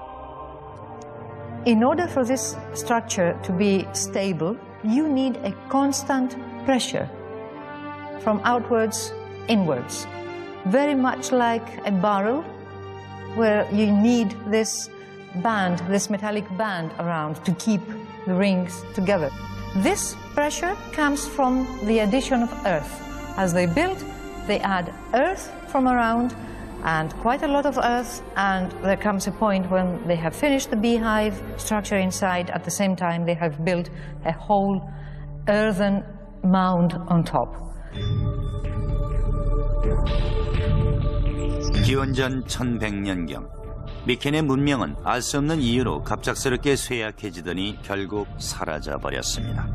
In order for this structure to be stable, you need a constant pressure from outwards inwards, very much like a barrel where you need this band, this metallic band around to keep the rings together. This pressure comes from the addition of earth. As they build, they add earth from around and quite a lot of earth, and there comes a point when they have finished the beehive structure inside. At the same time, they have built a whole earthen mound on top. 기원전 1100년경 미케네 문명은 알 수 없는 이유로 갑작스럽게 쇠약해지더니 결국 사라져 버렸습니다.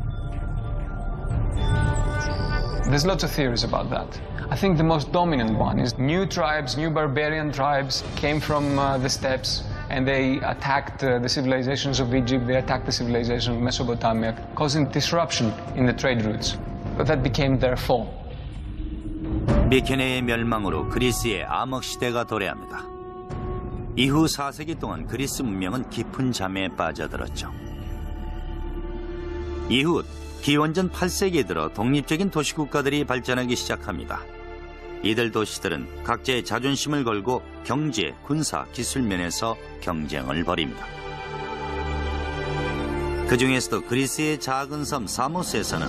There's lots of theories about that. I think the most dominant one is new tribes, new barbarian tribes came from the steppes and they attacked the civilizations of Egypt, they attacked the civilization of Mesopotamia, causing disruption in the trade routes. But that became their fall. 미케네의 멸망으로 그리스의 암흑시대가 도래합니다. 이후 4세기 동안 그리스 문명은 깊은 잠에 빠져들었죠. 이후 기원전 8세기에 들어 독립적인 도시국가들이 발전하기 시작합니다. 이들 도시들은 각자의 자존심을 걸고 경제, 군사, 기술 면에서 경쟁을 벌입니다. 그 중에서도 그리스의 작은 섬 사모스에서는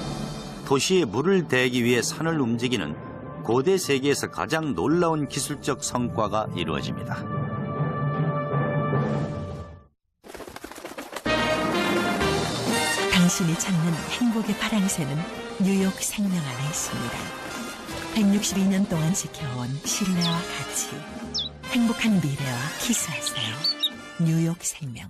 도시에 물을 대기 위해 산을 움직이는 고대 세계에서 가장 놀라운 기술적 성과가 이루어집니다. 당신이 찾는 행복의 파랑새는 뉴욕 생명 안에 있습니다. 162년 동안 지켜온 신뢰와 가치, 행복한 미래와 키스하세요. 뉴욕 생명.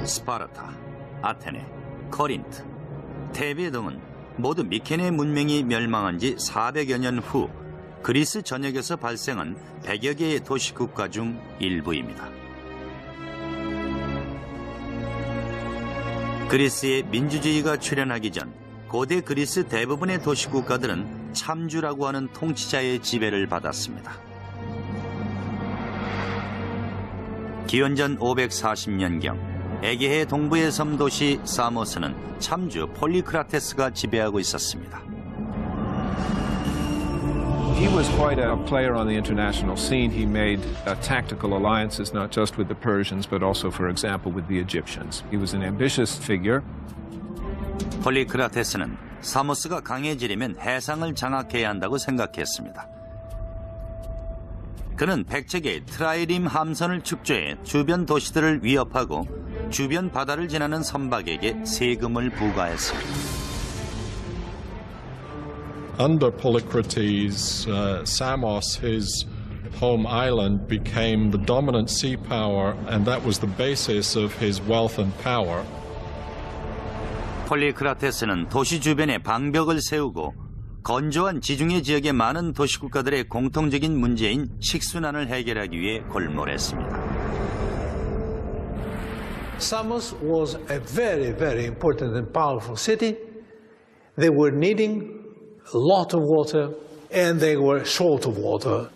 스파르타, 아테네, 코린트, 테베 등은 모두 미케네 문명이 멸망한 지 400여 년 후 그리스 전역에서 발생한 100여 개의 도시국가 중 일부입니다. 그리스의 민주주의가 출현하기 전 고대 그리스 대부분의 도시국가들은 참주라고 하는 통치자의 지배를 받았습니다. 기원전 540년경 에게해 동부의 섬도시 사모스는 참주 폴리크라테스가 지배하고 있었습니다. He was quite a player on the international scene. He made tactical alliances not just with the Persians but also, for example, with the Egyptians. He was an ambitious figure. 폴리크라테스는 사모스가 강해지려면 해상을 장악해야 한다고 생각했습니다. 그는 백제계의 트라이림 함선을 축조해 주변 도시들을 위협하고 주변 바다를 지나는 선박에게 세금을 부과했습니다. Under Polycrates, Samos, his home island, became the dominant sea power, and that was the basis of his wealth and power. 폴리크라테스는 도시 주변에 방벽을 세우고 건조한 지중해 지역의 많은 도시국가들의 공통적인 문제인 식순환을 해결하기 위해 골몰했습니다. Samos was a very, very important and powerful city. They were needing a lot of water and they were short of water.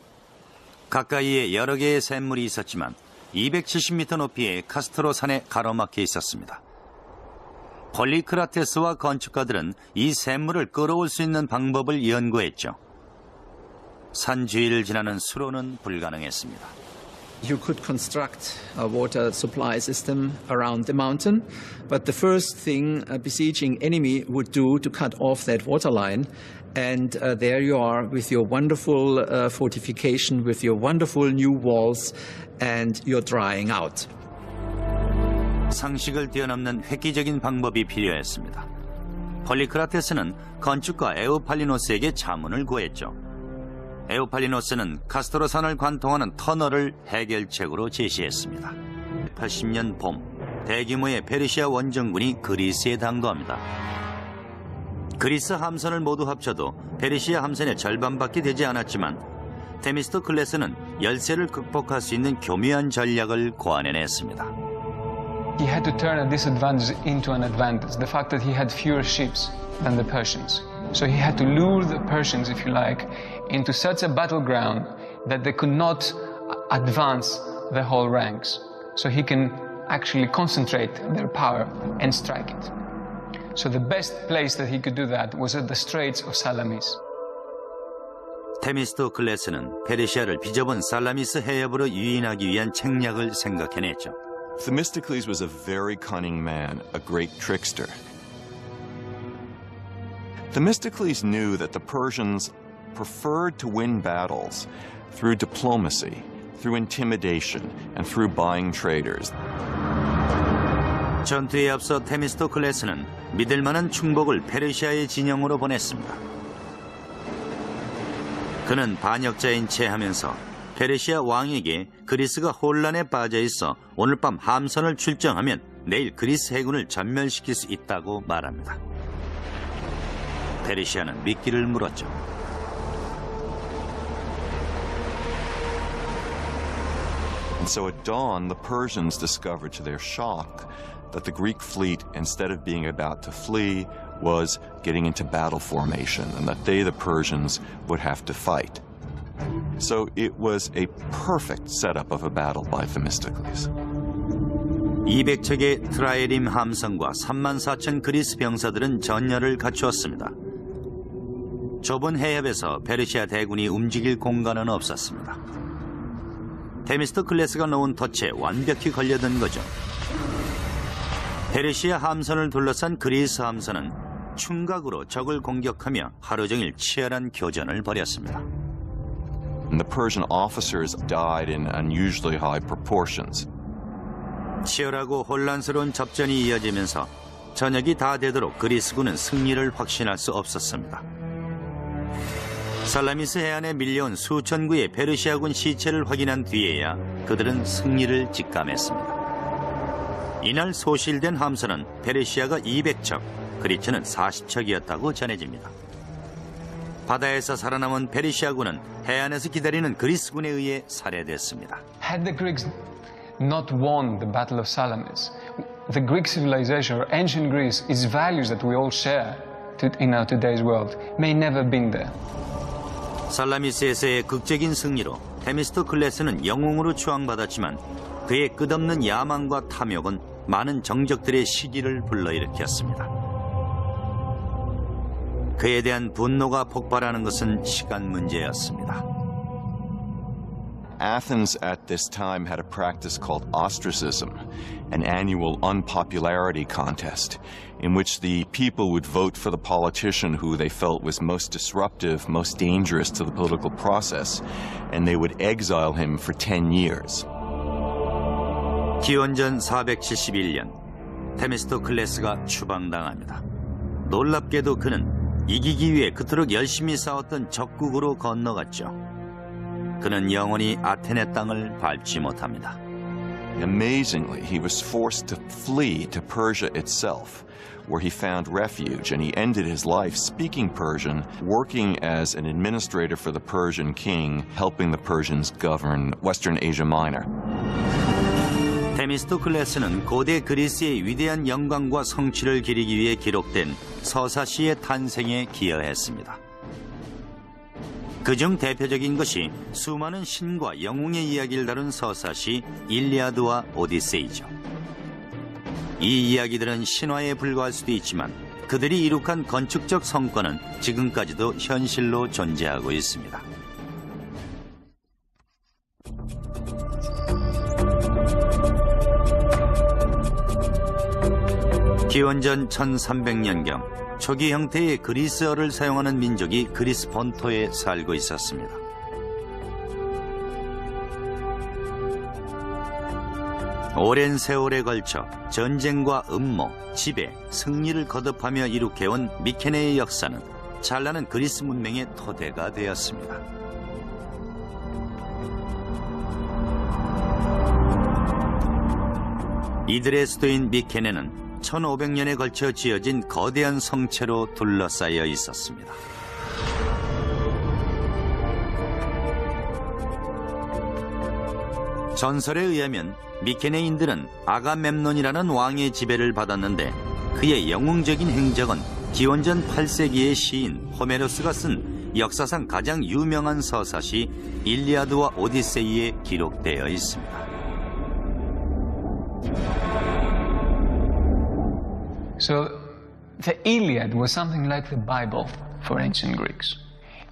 가까이에 여러 개의 샘물이 있었지만 270m 높이의 카스트로 산에 가로막혀 있었습니다. 폴리크라테스와 건축가들은 이 샘물을 끌어올 수 있는 방법을 연구했죠. 산 주위를 지나는 수로는 불가능했습니다. You could construct a water supply system around the mountain, but the first thing a besieging enemy would do to cut off that water line, and there you are with your wonderful fortification, with your wonderful new walls, and you're drying out. 상식을 뛰어넘는 획기적인 방법이 필요했습니다. 폴리크라테스는 건축가 에우팔리노스에게 자문을 구했죠. 에우팔리노스는 카스토로산을 관통하는 터널을 해결책으로 제시했습니다. 80년 봄, 대규모의 페르시아 원정군이 그리스에 당도합니다. 그리스 함선을 모두 합쳐도 페르시아 함선의 절반밖에 되지 않았지만 테미스토클레스는 열세를 극복할 수 있는 교묘한 전략을 고안해냈습니다. He had to turn a disadvantage into an advantage. The fact that he had fewer ships than the Persians. So he had to lure the Persians, if you like, into such a battleground that they could not advance the whole ranks. So he can actually concentrate their power and strike it. So the best place that he could do that was at the Straits of Salamis. 테미스토클레스는 페르시아를 비좁은 살라미스 해협으로 유인하기 위한 책략을 생각해냈죠. Themistocles was a very cunning man, a great trickster. Themistocles knew that the Persians preferred to win battles through diplomacy, through intimidation, and through buying traders. 전투에 앞서 테미스토클레스는 믿을 만한 충복을 페르시아의 진영으로 보냈습니다. 그는 반역자인 채 하면서 페르시아 왕에게 그리스가 혼란에 빠져 있어 오늘 밤 함선을 출정하면 내일 그리스 해군을 전멸시킬 수 있다고 말합니다. 페르시아는 미끼를 물었죠. And so at dawn, the Persians discovered to their shock that the Greek fleet, instead of being about to flee, was getting into battle formation, and that they, the Persians, would have to fight. So it was a perfect setup of a battle by Themistocles. 200척의 트라이림 함선과 34,000 그리스 병사들은 전열을 갖추었습니다. 좁은 해협에서 페르시아 대군이 움직일 공간은 없었습니다. 데미스토클레스가 놓은 덫에 완벽히 걸려든 거죠. 페르시아 함선을 둘러싼 그리스 함선은 충각으로 적을 공격하며 하루 종일 치열한 교전을 벌였습니다. And the Persian officers died in unusually high proportions. 치열하고 혼란스러운 접전이 이어지면서 저녁이 다 되도록 그리스군은 승리를 확신할 수 없었습니다. 살라미스 해안에 밀려온 수천 구의 페르시아군 시체를 확인한 뒤에야 그들은 승리를 직감했습니다. 이날 소실된 함선은 페르시아가 200척, 그리스는 40척이었다고 전해집니다. 바다에서 살아남은 페르시아군은 해안에서 기다리는 그리스군에 의해 살해됐습니다. Had the Greeks not won the Battle of Salamis, the Greek civilization or ancient Greece, its values that we all share in our today's world, may never been there. 살라미스에서의 극적인 승리로 데미스토클레스는 영웅으로 추앙받았지만 그의 끝없는 야망과 탐욕은 많은 정적들의 시기를 불러일으켰습니다. 그에 대한 분노가 폭발하는 것은 시간 문제였습니다. Athens at this time had a practice called ostracism, an annual unpopularity contest in which the people would vote for the politician who they felt was most disruptive, most dangerous to the political process, and they would exile him for 10 years. 기원전 471년, 데미스토클레스가 추방당합니다. 놀랍게도 그는 이기기 위해 그토록 열심히 싸웠던 적국으로 건너갔죠. 그는 영원히 아테네 땅을 밟지 못합니다. Amazingly, he was forced to flee to Persia itself, where he found refuge, and he ended his life speaking Persian, working as an administrator for the Persian king, helping the Persians govern Western Asia Minor. 데미스토클레스는 고대 그리스의 위대한 영광과 성취를 기리기 위해 기록된 서사시의 탄생에 기여했습니다. 그중 대표적인 것이 수많은 신과 영웅의 이야기를 다룬 서사시 일리아드와 오디세이죠. 이 이야기들은 신화에 불과할 수도 있지만 그들이 이룩한 건축적 성과는 지금까지도 현실로 존재하고 있습니다. 기원전 1300년경 초기 형태의 그리스어를 사용하는 민족이 그리스 본토에 살고 있었습니다. 오랜 세월에 걸쳐 전쟁과 음모, 지배, 승리를 거듭하며 이룩해온 미케네의 역사는 찬란한 그리스 문명의 토대가 되었습니다. 이들의 수도인 미케네는 1500년에 걸쳐 지어진 거대한 성체로 둘러싸여 있었습니다. 전설에 의하면 미케네인들은 아가멤논이라는 왕의 지배를 받았는데 그의 영웅적인 행적은 기원전 8세기의 시인 호메로스가 쓴 역사상 가장 유명한 서사시 일리아드와 오디세이에 기록되어 있습니다. So the Iliad was something like the Bible for ancient Greeks.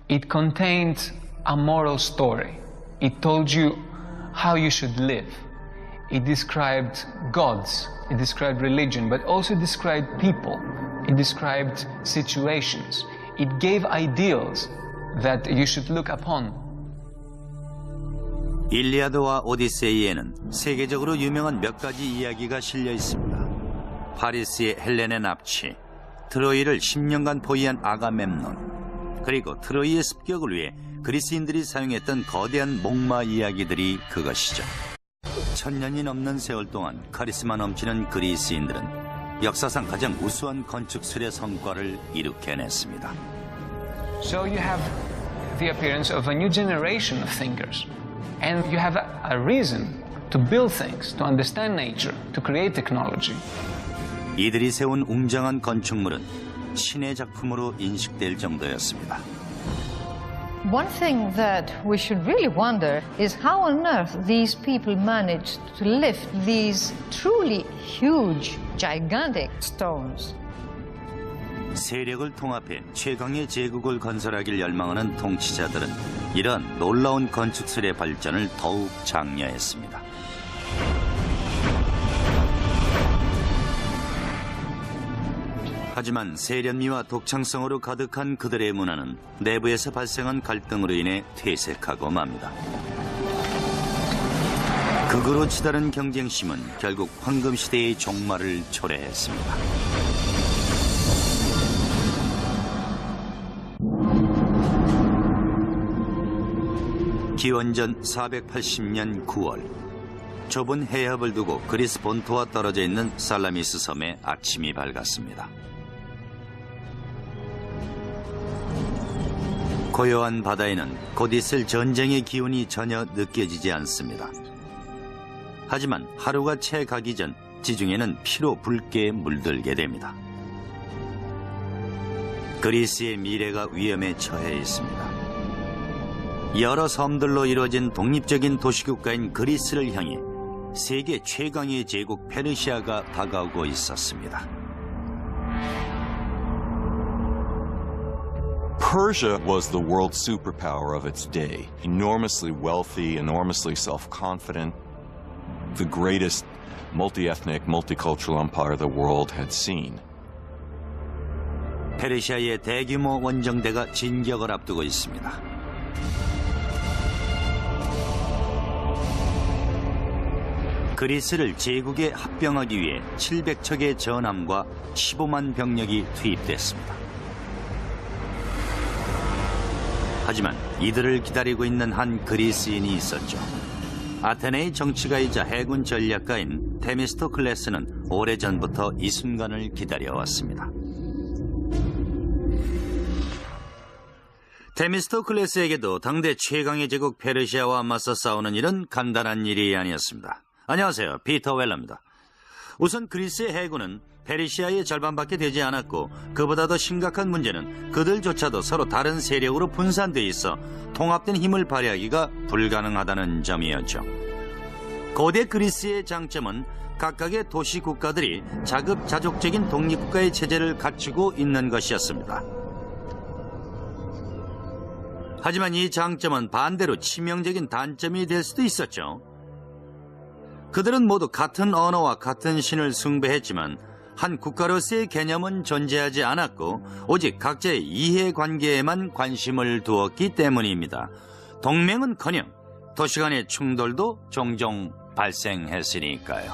It contained a moral story. It told you how you should live. It described gods, it described religion, but also described people. It described situations. It gave ideals that you should look upon. 일리아드와 오디세이에는 세계적으로 유명한 몇 가지 이야기가 실려 있습니다. 파리스의 헬렌의 납치, 트로이를 10년간 포위한 아가멤논, 그리고 트로이의 습격을 위해 그리스인들이 사용했던 거대한 목마 이야기들이 그것이죠. 1000년이 넘는 세월 동안 카리스마 넘치는 그리스인들은 역사상 가장 우수한 건축술의 성과를 이룩해냈습니다. So you have the appearance of a new generation of thinkers, and you have a reason to build things, to understand nature, to create technology. 이들이 세운 웅장한 건축물은 신의 작품으로 인식될 정도였습니다. One thing that we should really wonder is how on earth these people managed to lift these truly huge, gigantic stones. 세력을 통합해 최강의 제국을 건설하길 열망하는 통치자들은 이러한 놀라운 건축술의 발전을 더욱 장려했습니다. 하지만 세련미와 독창성으로 가득한 그들의 문화는 내부에서 발생한 갈등으로 인해 퇴색하고 맙니다. 극으로 치달은 경쟁심은 결국 황금시대의 종말을 초래했습니다. 기원전 480년 9월, 좁은 해협을 두고 그리스 본토와 떨어져 있는 살라미스 섬에 아침이 밝았습니다. 고요한 바다에는 곧 있을 전쟁의 기운이 전혀 느껴지지 않습니다. 하지만 하루가 채 가기 전 지중해는 피로 붉게 물들게 됩니다. 그리스의 미래가 위험에 처해 있습니다. 여러 섬들로 이루어진 독립적인 도시국가인 그리스를 향해 세계 최강의 제국 페르시아가 다가오고 있었습니다. Persia was the world superpower of its day. Enormously wealthy, enormously self-confident, the greatest multi-ethnic, multicultural empire the world had seen. 페르시아의 대규모 원정대가 진격을 앞두고 있습니다. 그리스를 제국에 합병하기 위해 700척의 전함과 15만 병력이 투입됐습니다. 하지만 이들을 기다리고 있는 한 그리스인이 있었죠. 아테네의 정치가이자 해군 전략가인 테미스토클레스는 오래전부터 이 순간을 기다려왔습니다. 테미스토클레스에게도 당대 최강의 제국 페르시아와 맞서 싸우는 일은 간단한 일이 아니었습니다. 안녕하세요, 피터 웰러입니다. 우선 그리스의 해군은 페르시아의 절반밖에 되지 않았고 그보다 더 심각한 문제는 그들조차도 서로 다른 세력으로 분산돼 있어 통합된 힘을 발휘하기가 불가능하다는 점이었죠. 고대 그리스의 장점은 각각의 도시 국가들이 자급자족적인 독립국가의 체제를 갖추고 있는 것이었습니다. 하지만 이 장점은 반대로 치명적인 단점이 될 수도 있었죠. 그들은 모두 같은 언어와 같은 신을 숭배했지만 한 국가로서의 개념은 존재하지 않았고 오직 각자의 이해관계에만 관심을 두었기 때문입니다. 동맹은커녕 도시 간의 충돌도 종종 발생했으니까요.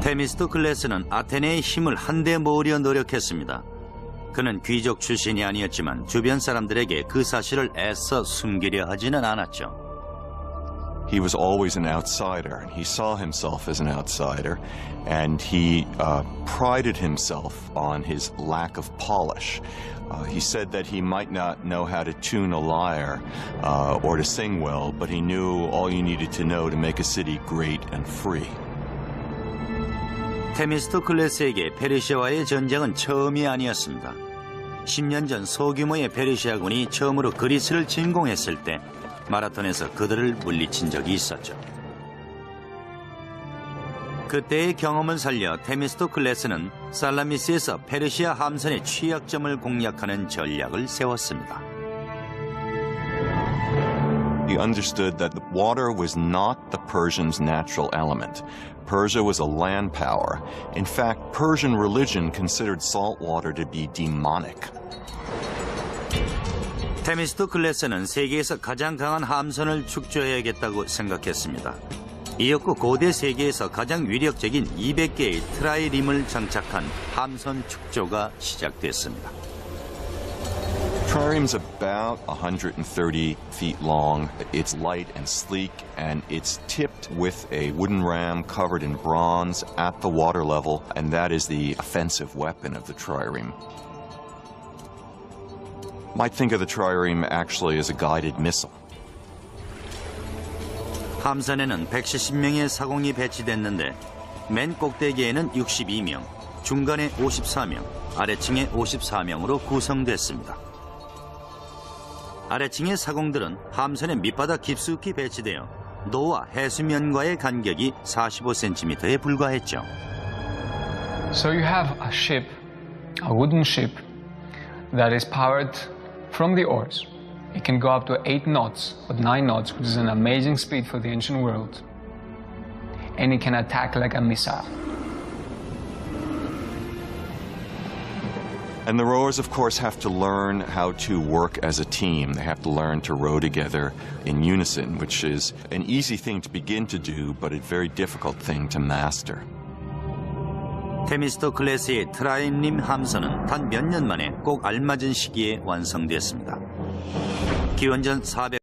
테미스토클레스는 아테네의 힘을 한데 모으려 노력했습니다. 그는 귀족 출신이 아니었지만 주변 사람들에게 그 사실을 애써 숨기려 하지는 않았죠. He was always an outsider, and he saw himself as an outsider, and he prided himself on his lack of polish. He said that he might not know how to tune a lyre or to sing well, but he knew all you needed to know to make a city great and free. 테미스토클레스에게 페르시아와의 전쟁은 처음이 아니었습니다. 10년 전 소규모의 페르시아군이 처음으로 그리스를 침공했을 때 마라톤에서 그들을 물리친 적이 있었죠. 그때의 경험을 살려 테미스토클레스는 살라미스에서 페르시아 함선의 취약점을 공략하는 전략을 세웠습니다. He understood that the water was not the Persians' natural element. Persia was a land power. In fact, Persian religion considered salt water to be demonic. 테미스토클레스는 세계에서 가장 강한 함선을 축조해야겠다고 생각했습니다. 이었고 고대 세계에서 가장 위력적인 200개의 트라이림을 장착한 함선 축조가 시작됐습니다. Trireme's about 130 feet long. It's light and sleek, and it's tipped with a wooden ram covered in bronze at the water level, and that is the offensive weapon of the trireme. Might think of the trireme actually as a guided missile. 함선에는 170명의 사공이 배치됐는데 맨 꼭대기에는 62명, 중간에 54명, 아래층에 54명으로 구성됐습니다. 아래층의 사공들은 함선의 밑바닥 깊숙이 배치되어 노와 해수면과의 간격이 45cm에 불과했죠. So you have a ship, a wooden ship, that is powered from the oars. It can go up to 8 knots, or 9 knots, which is an amazing speed for the ancient world. And it can attack like a missile. And the rowers, of course, have to learn how to work as a team. They have to learn to row together in unison, which is an easy thing to begin to do, but a very difficult thing to master. 테미스토 클래스의 트라임림 함선은 단 몇 년 만에 꼭 알맞은 시기에 완성됐습니다. 기원전 400